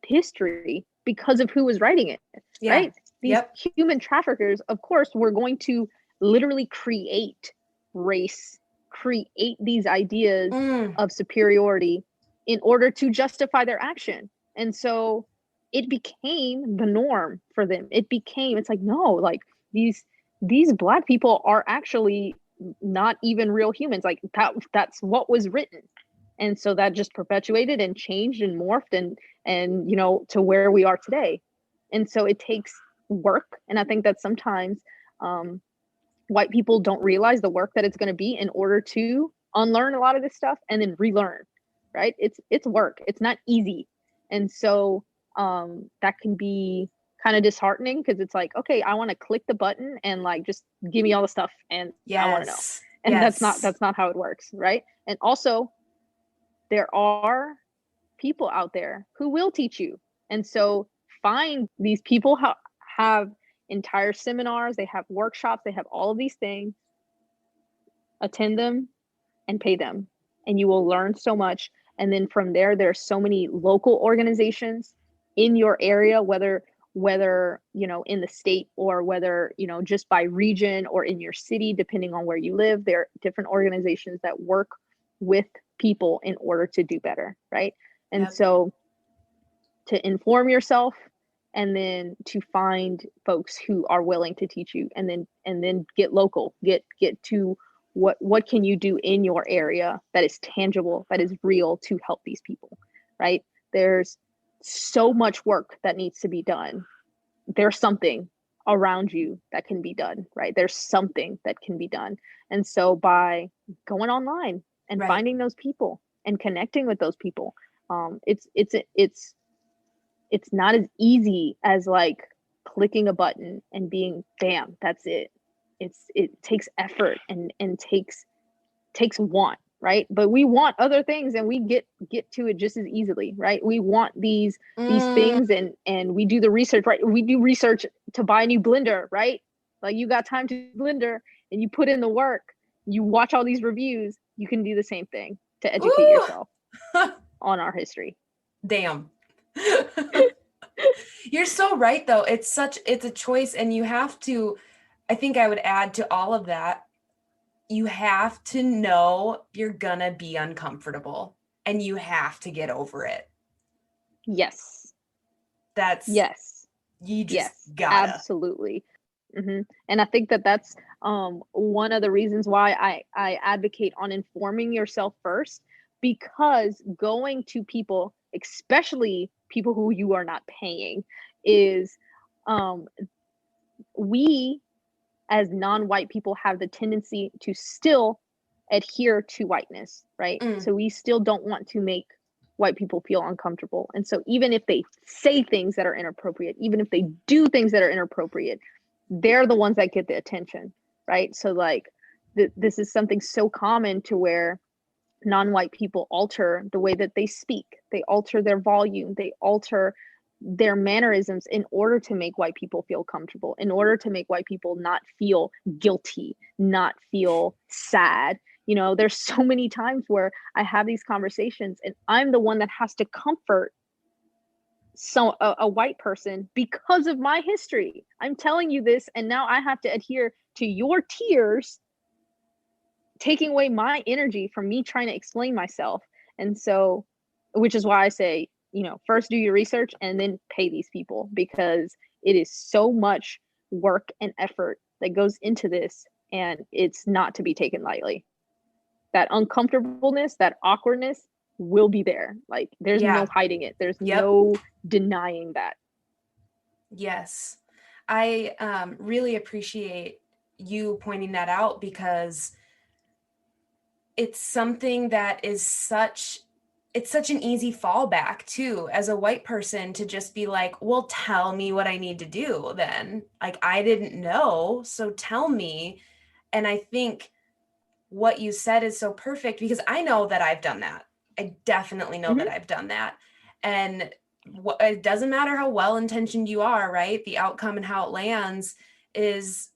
history because of who was writing it, Yeah. right? These Yep. human traffickers, of course, were going to literally create race, create these ideas of superiority in order to justify their action. And so it became the norm for them. It's like, no, like these Black people are actually not even real humans. Like that's what was written. And so that just perpetuated and changed and morphed and to where we are today. And so it takes work, and I think that sometimes white people don't realize the work that it's going to be in order to unlearn a lot of this stuff and then relearn, right? It's work. It's not easy. And so that can be kind of disheartening, because it's like, okay, I want to click the button and like just give me all the stuff and I want to know. Yes. And Yes. that's not how it works, right? And also there are people out there who will teach you. And so find these people have entire seminars, they have workshops, they have all of these things. Attend them and pay them, and you will learn so much. And then from there are so many local organizations in your area, whether in the state, or whether just by region or in your city, depending on where you live. There are different organizations that work with people in order to do better, right? And Yep. so to inform yourself, and then to find folks who are willing to teach you, and then get local, get to what can you do in your area that is tangible, that is real, to help these people, right? There's so much work that needs to be done. There's something around you that can be done, right? There's something that can be done. And so by going online and Right. finding those people and connecting with those people, it's not as easy as like clicking a button and being bam, that's it. It takes effort and takes want, right? But we want other things, and we get to it just as easily, right? We want these things, and we do the research, right? We do research to buy a new blender, right? Like, you got time to blender and you put in the work, you watch all these reviews, you can do the same thing to educate Ooh. yourself on our history. Damn. You're so right, though. It's a choice, and you have to, I think I would add to all of that, you have to know you're gonna be uncomfortable and you have to get over it. Yes. That's, Yes. you just Yes. gotta. Absolutely. And I think that that's one of the reasons why I advocate on informing yourself first, because going to people, especially people who you are not paying, is um, we as non-white people have the tendency to still adhere to whiteness, right? Mm, So we still don't want to make white people feel uncomfortable. And so even if they say things that are inappropriate, even if they do things that are inappropriate, they're the ones that get the attention, right? So like this is something so common to where non-white people alter the way that they speak, they alter their volume, they alter their mannerisms in order to make white people feel comfortable, in order to make white people not feel guilty, not feel sad. You know, there's so many times where I have these conversations and I'm the one that has to comfort a white person because of my history. I'm telling you this, and now I have to adhere to your tears, taking away my energy from me trying to explain myself. And so, which is why I say, you know, first do your research and then pay these people, because it is so much work and effort that goes into this, and it's not to be taken lightly. That uncomfortableness, that awkwardness will be there. Like there's no yeah. hiding it. There's Yep. no denying that. Yes. I really appreciate you pointing that out, because it's something that is it's such an easy fallback too, as a white person, to just be like, well, tell me what I need to do then. Like, I didn't know, so tell me. And I think what you said is so perfect, because I know that I've done that. I definitely know that Mm-hmm. I've done that. And it doesn't matter how well intentioned you are, right? The outcome and how it lands is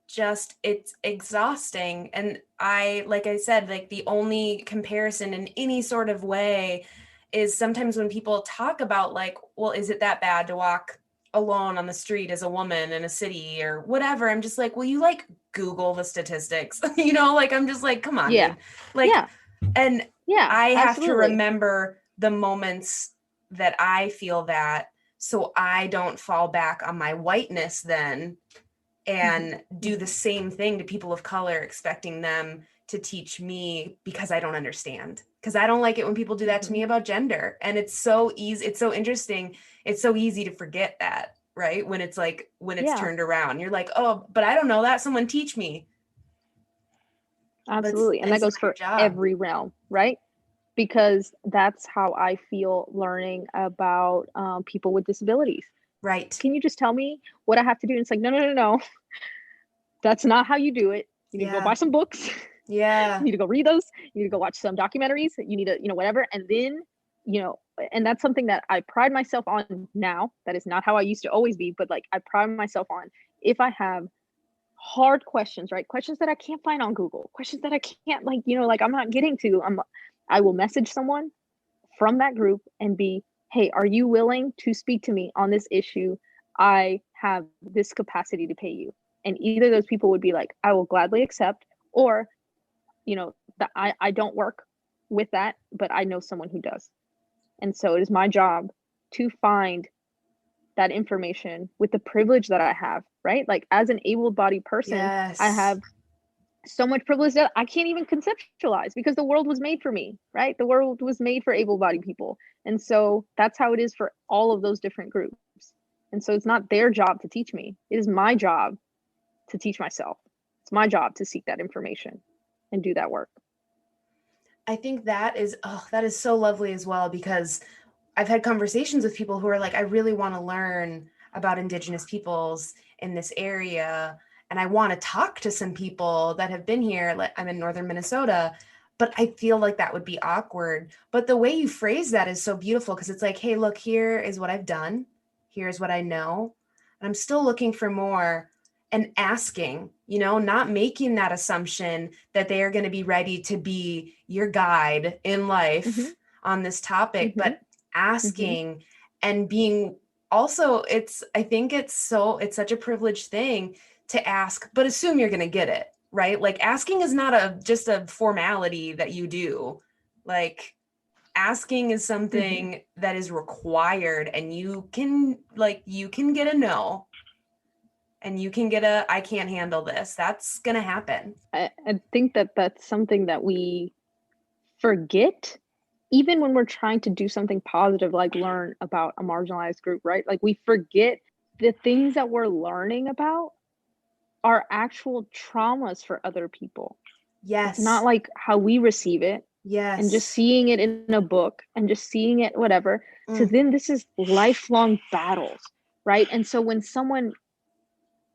just, it's exhausting. And like I said, like the only comparison in any sort of way is sometimes when people talk about like, well, is it that bad to walk alone on the street as a woman in a city or whatever? I'm just like, well, you like Google the statistics, like, I'm just like, come on, Yeah. dude. Like, Yeah. and Yeah. I have to Absolutely. remember the moments that I feel that, so I don't fall back on my whiteness then Mm-hmm. and do the Mm-hmm. same thing to people of color, expecting them to teach me because I don't understand. Because I don't like it when people do that to Mm-hmm. me about gender. And it's so easy. It's so interesting. It's so easy to forget that, right? When it's like, when it's Yeah. turned around, you're like, oh, but I don't know that. Someone teach me. But Absolutely. And that it's goes not your for job. every realm, right? Because that's how I feel learning about people with disabilities. Right. Can you just tell me what I have to do? And it's like, no, no, no, no. That's not how you do it. You need to go buy Yeah. some books. You Yeah. need to go read those. You need to go watch some documentaries. You need to, whatever. And then, and that's something that I pride myself on now. That is not how I used to always be, but like I pride myself on, if I have hard questions, right? Questions that I can't find on Google, questions that I can't like I'm not getting to. I will message someone from that group and be, hey, are you willing to speak to me on this issue? I have this capacity to pay you. And either those people would be like, I will gladly accept, or, that I don't work with that, but I know someone who does. And so it is my job to find that information with the privilege that I have, right? Like as an able-bodied person, I Yes. have so much privilege that I can't even conceptualize, because the world was made for me, right? The world was made for able-bodied people. And so that's how it is for all of those different groups. And so it's not their job to teach me. It is my job to teach myself. It's my job to seek that information and do that work. I think that is so lovely as well, because I've had conversations with people who are like, I really want to learn about Indigenous peoples in this area. And I want to talk to some people that have been here. Like, I'm in northern Minnesota, but I feel like that would be awkward. But the way you phrase that is so beautiful, because it's like, hey, look, here is what I've done. Here's what I know. And I'm still looking for more, and asking, not making that assumption that they are going to be ready to be your guide in Mm-hmm. life on this topic, Mm-hmm. but Mm-hmm. asking and being also, I think it's such a privileged thing to ask, but assume you're going to get it. right? Like asking is not just a formality that you do. Like asking is something that is required, and you can get a no, and you can get a I can't handle this. That's going to happen. I think that that's something that we forget even when we're trying to do something positive, like learn about a marginalized group, right? Like we forget the things that we're learning about are actual traumas for other people. It's not Yes. like how we receive it and just Yes. seeing it in a book and just seeing it, whatever. To them, this is lifelong battles, right? And so when someone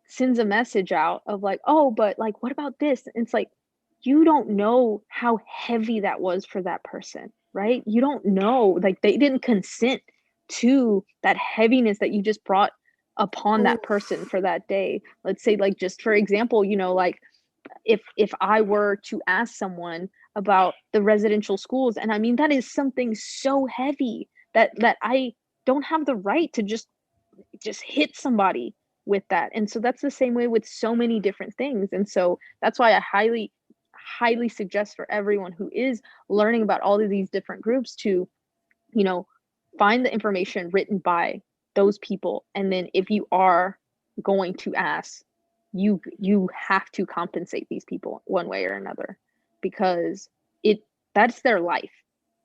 sends a message out of like, oh, but like, what about this? And it's like, you don't know how heavy that was for that person, right? You don't know, like, they didn't consent to that heaviness that you just brought upon that person for that day. Let's say, like, just for example, like, if I were to ask someone about the residential schools, and I mean, that is something so heavy that I don't have the right to just hit somebody with that. And so that's the same way with so many different things. And so that's why I highly suggest for everyone who is learning about all of these different groups to, you know, find the information written by those people. And then if you are going to ask, you have to compensate these people one way or another, because it that's their life.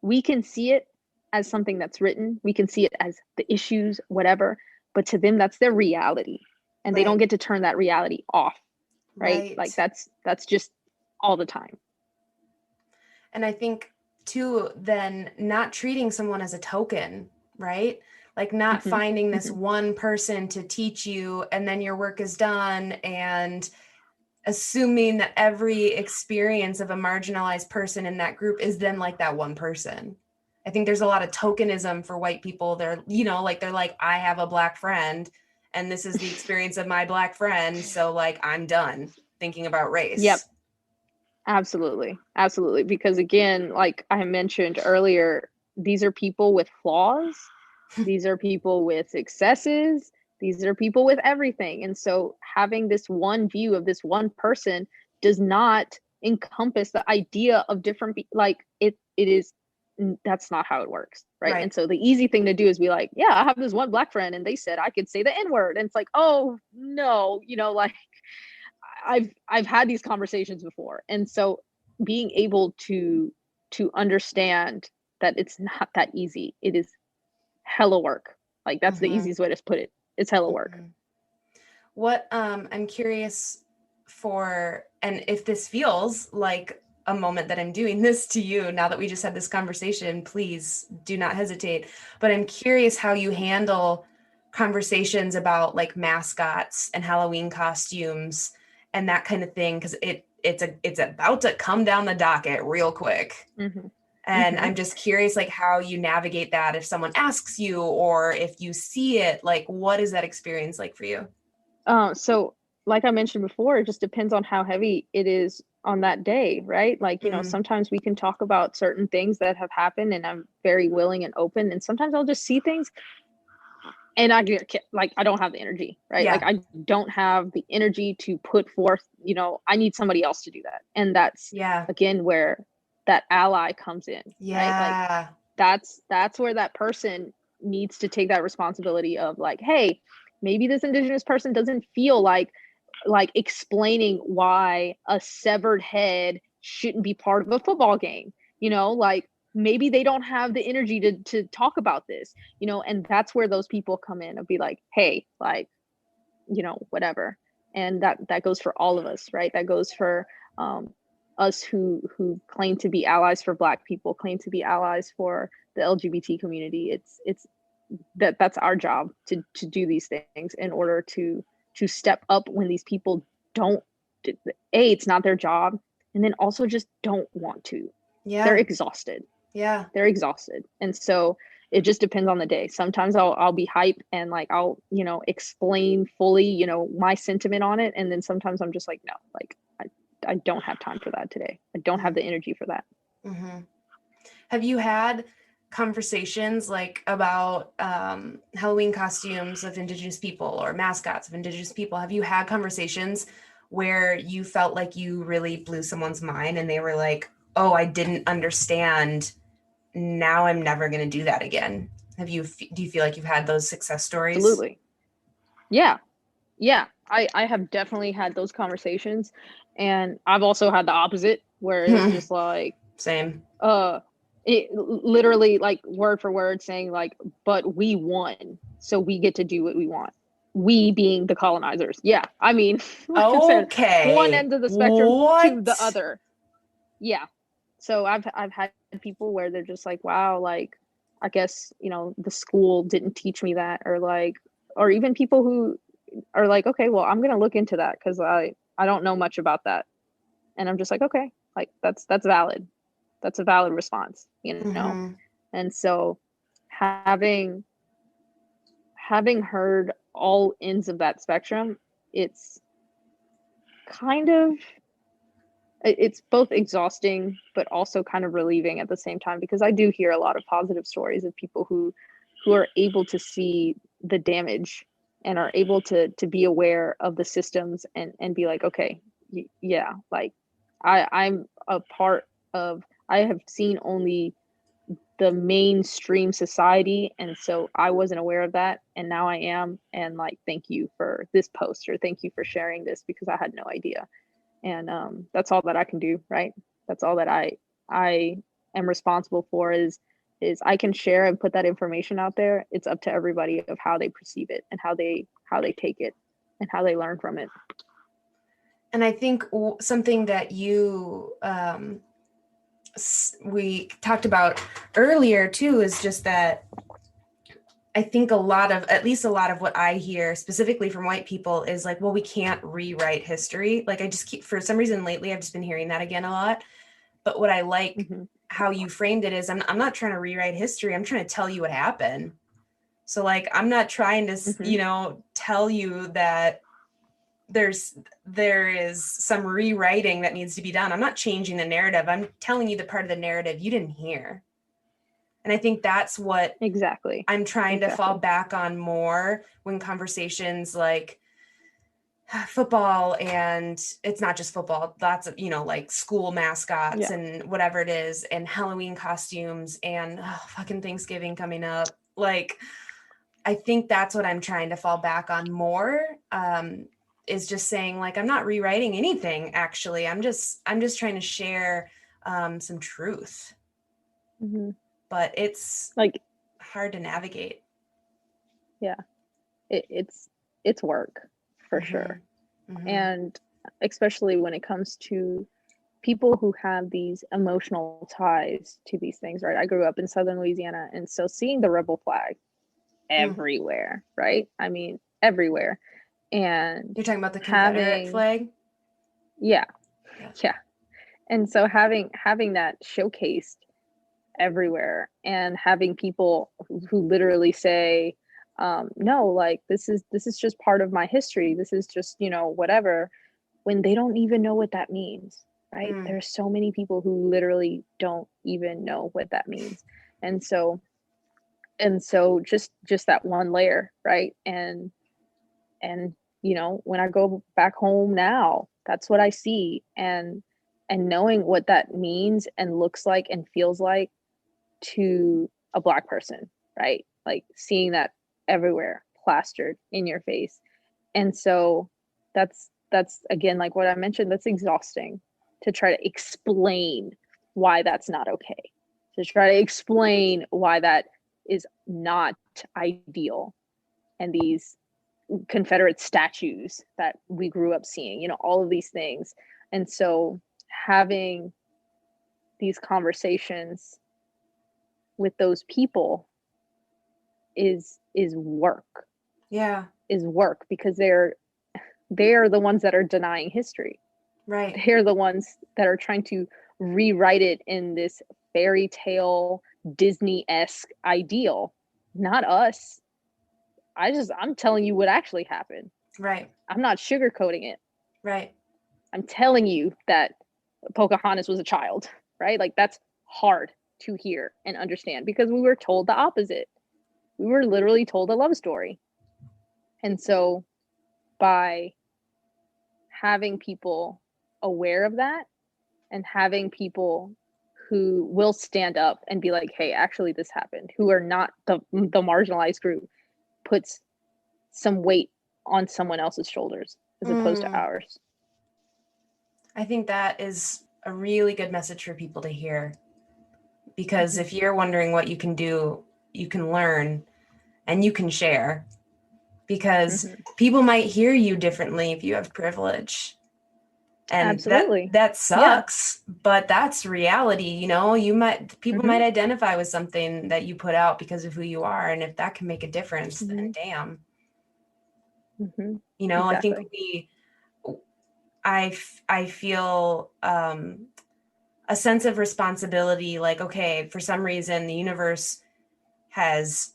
We can see it as something that's written, we can see it as the issues, whatever, but to them that's their reality, and they don't get to turn that reality off, right? Like that's just all the time. And I think too, then not treating someone as a token, right? Like not finding this one person to teach you and then your work is done, and assuming that every experience of a marginalized person in that group is then like that one person. I think there's a lot of tokenism for white people. They're, they're like, I have a Black friend and this is the experience of my Black friend. So like, I'm done thinking about race. Yep. Absolutely. Because again, like I mentioned earlier, these are people with flaws. These are people with successes. These are people with everything. And so having this one view of this one person does not encompass the idea of different, it is, that's not how it works. Right? And so the easy thing to do is be like, yeah, I have this one Black friend and they said I could say the N-word. And it's like, oh no, like, I've had these conversations before. And so being able to understand that it's not that easy. It is hella work. Like that's the easiest way to put it. It's hella work. What I'm curious for, and if this feels like a moment that I'm doing this to you now that we just had this conversation, please do not hesitate. But I'm curious how you handle conversations about like mascots and Halloween costumes and that kind of thing, because it's about to come down the docket real quick. And I'm just curious, like, how you navigate that if someone asks you, or if you see it, like, what is that experience like for you? So like I mentioned before, it just depends on how heavy it is on that day, right? Like, sometimes we can talk about certain things that have happened and I'm very willing and open. And sometimes I'll just see things and I get like, I don't have the energy, right? Yeah. Like I don't have the energy to put forth, I need somebody else to do that. And that's again where that ally comes in, right? Like that's where that person needs to take that responsibility of like, hey, maybe this Indigenous person doesn't feel like explaining why a severed head shouldn't be part of a football game, like maybe they don't have the energy to talk about this, and that's where those people come in and be like, hey, like, whatever. And that goes for all of us, right? That goes for us who claim to be allies for Black people, claim to be allies for the LGBT community. It's that's our job to do these things in order to step up when these people don't, it's not their job, and then also just don't want to. They're exhausted. They're exhausted. And so it just depends on the day. Sometimes I'll be hype and like I'll, explain fully, my sentiment on it. And then sometimes I'm just like, no, like I don't have time for that today. I don't have the energy for that. Have you had conversations like about Halloween costumes of Indigenous people or mascots of Indigenous people? Have you had conversations where you felt like you really blew someone's mind and they were like, oh, I didn't understand. Now I'm never going to do that again. Do you feel like you've had those success stories? Absolutely. Yeah. I have definitely had those conversations, and I've also had the opposite where it's just like, same. It literally like word for word saying like, but we won, so we get to do what we want. We being the colonizers. Yeah. I mean, like I said, one end of the spectrum to the other. Yeah. So I've had people where they're just like, wow, like, I guess, the school didn't teach me that, or even people who are like, okay, well, I'm going to look into that because I don't know much about that. And I'm just like, okay, like that's valid. That's a valid response, Mm-hmm. And so having heard all ends of that spectrum, it's both exhausting, but also kind of relieving at the same time, because I do hear a lot of positive stories of people who are able to see the damage and are able to be aware of the systems and be like, okay, yeah, like I'm a part of, I have seen only the mainstream society, and so I wasn't aware of that, and now I am, and like, thank you for this post, or thank you for sharing this, because I had no idea. And that's all that I can do, right? That's all that I am responsible for, is I can share and put that information out there. It's up to everybody of how they perceive it and how they take it and how they learn from it. And I think something that we talked about earlier too is just that I think at least a lot of what I hear specifically from white people is like, well, we can't rewrite history. Like, I just keep, for some reason lately, I've just been hearing that again a lot. But what I like how you framed it is, I'm not trying to rewrite history. I'm trying to tell you what happened. So like, I'm not trying to, tell you that there is some rewriting that needs to be done. I'm not changing the narrative. I'm telling you the part of the narrative you didn't hear. And I think that's what exactly I'm trying to fall back on more when conversations like football, and it's not just football, lots of, like school mascots and whatever it is, and Halloween costumes and fucking Thanksgiving coming up. Like, I think that's what I'm trying to fall back on more. Is just saying like, I'm not rewriting anything. Actually, I'm just trying to share some truth. But it's like hard to navigate. Yeah, it's work for sure. And especially when it comes to people who have these emotional ties to these things, right? I grew up in Southern Louisiana, and so seeing the rebel flag everywhere, right? I mean, everywhere. And you're talking about the Confederate flag? Yeah. And so having that showcased everywhere, and having people who literally say, no, like, this is just part of my history, this is just, whatever, when they don't even know what that means, right? There's so many people who literally don't even know what that means. And so just that one layer, right? And when I go back home now, that's what I see. And knowing what that means and looks like and feels like to a Black person, right? Like, seeing that everywhere plastered in your face. And so that's again, like what I mentioned, that's exhausting, to try to explain why that's not okay, to try to explain why that is not ideal. And these Confederate statues that we grew up seeing, all of these things. And so having these conversations with those people is work. Yeah. Is work, because they're the ones that are denying history. Right. They're the ones that are trying to rewrite it in this fairy tale Disney-esque ideal, not us. I'm telling you what actually happened. Right. I'm not sugarcoating it. Right. I'm telling you that Pocahontas was a child, right? Like, that's hard to hear and understand, because we were told the opposite. We were literally told a love story. And so by having people aware of that and having people who will stand up and be like, hey, actually this happened, who are not the marginalized group, puts some weight on someone else's shoulders as opposed to ours. I think that is a really good message for people to hear, because if you're wondering what you can do, you can learn and you can share, because people might hear you differently if you have privilege. And Absolutely. that sucks, but that's reality. You know, people might identify with something that you put out because of who you are. And if that can make a difference, then damn. You know, exactly. I think I feel a sense of responsibility, like, okay, for some reason the universe has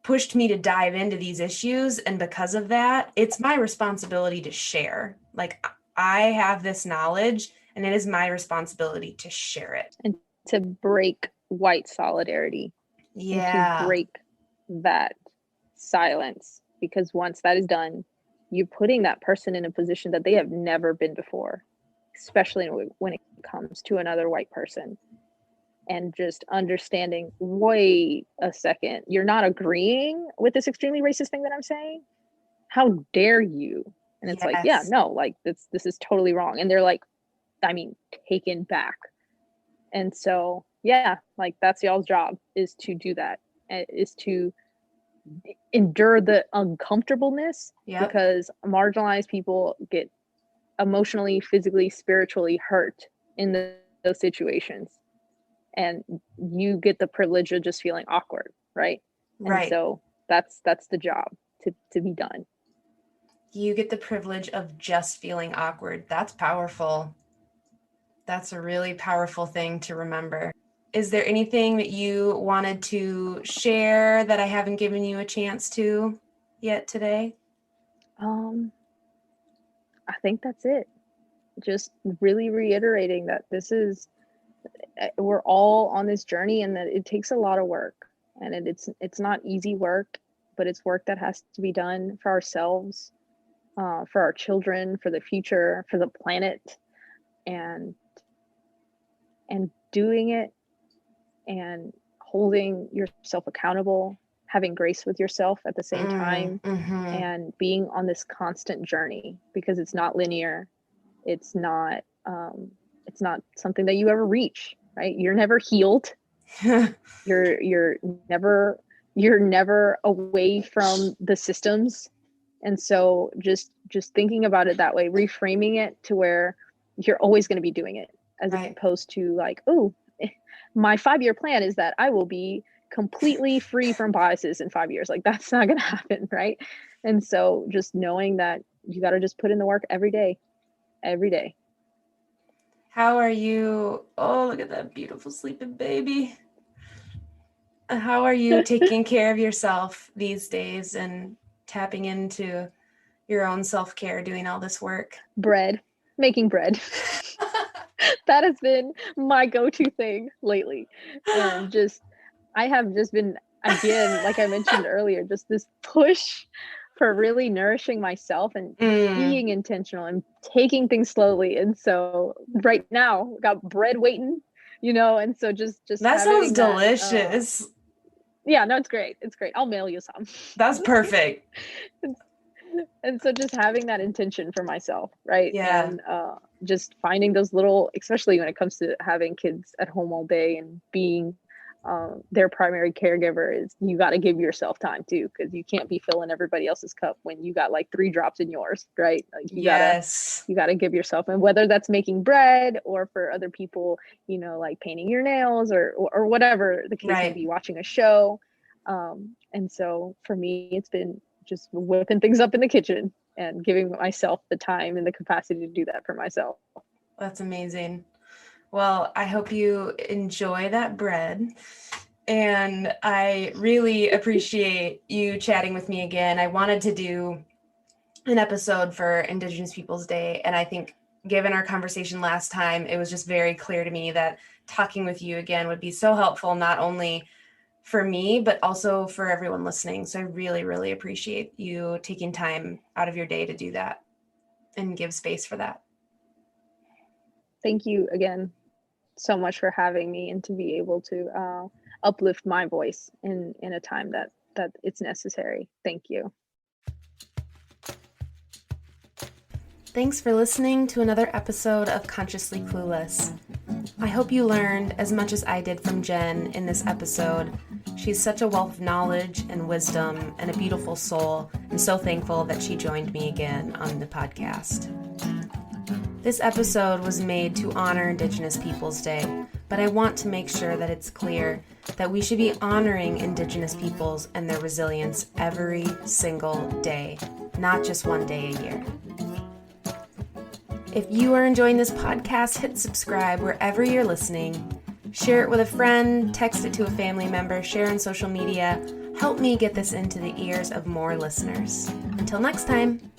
pushed me to dive into these issues, and because of that, it's my responsibility to share. Like, I have this knowledge and it is my responsibility to share it and to break white solidarity. And to break that silence, because once that is done, you're putting that person in a position that they have never been before, especially when it comes to another white person. And just understanding, wait a second, you're not agreeing with this extremely racist thing that I'm saying? How dare you? And it's like, yeah, no, like this is totally wrong. And they're like, I mean, taken back. And so, yeah, like that's y'all's job, is to do that, is to endure the uncomfortableness, because marginalized people get emotionally, physically, spiritually hurt in those situations. And you get the privilege of just feeling awkward, right? And so that's the job to be done. You get the privilege of just feeling awkward. That's powerful. That's a really powerful thing to remember. Is there anything that you wanted to share that I haven't given you a chance to yet today? I think that's it. Just really reiterating that we're all on this journey, and that it takes a lot of work, and it's not easy work, but it's work that has to be done for ourselves, for our children, for the future, for the planet, and doing it and holding yourself accountable, having grace with yourself at the same time, and being on this constant journey, because it's not linear. It's not something that you ever reach, right? You're never healed. you're never away from the systems. And so just thinking about it that way, reframing it to where you're always going to be doing it, as opposed to like, oh, my 5-year plan is that I will be completely free from biases in 5 years. Like, that's not going to happen, right? And so just knowing that you got to just put in the work every day. How are you? Oh, look at that beautiful sleeping baby. How are you taking care of yourself these days and tapping into your own self-care, doing all this work? Making bread. That has been my go-to thing lately. And I have just been, again, like I mentioned earlier, just this push for really nourishing myself and being intentional and taking things slowly. And so right now we got bread waiting, and so just that sounds delicious. Yeah, no, it's great. I'll mail you some. That's perfect. And so just having that intention for myself, right? Yeah. And just finding those little, especially when it comes to having kids at home all day and being their primary caregiver, is you got to give yourself time too, because you can't be filling everybody else's cup when you got like 3 drops in yours, right? Like you gotta give yourself, and whether that's making bread or for other people, like painting your nails or whatever the case may be, watching a show. And so for me, it's been just whipping things up in the kitchen and giving myself the time and the capacity to do that for myself. That's amazing. Well, I hope you enjoy that bread. And I really appreciate you chatting with me again. I wanted to do an episode for Indigenous Peoples Day. And I think given our conversation last time, it was just very clear to me that talking with you again would be so helpful, not only for me, but also for everyone listening. So I really, really appreciate you taking time out of your day to do that and give space for that. Thank you again so much for having me, and to be able to uplift my voice in a time that it's necessary. Thank you. Thanks for listening to another episode of Consciously Clueless. I hope you learned as much as I did from Jen in this episode. She's such a wealth of knowledge and wisdom and a beautiful soul. I'm so thankful that she joined me again on the podcast. This episode was made to honor Indigenous Peoples Day, but I want to make sure that it's clear that we should be honoring Indigenous peoples and their resilience every single day, not just one day a year. If you are enjoying this podcast, hit subscribe wherever you're listening. Share it with a friend, text it to a family member, share on social media. Help me get this into the ears of more listeners. Until next time.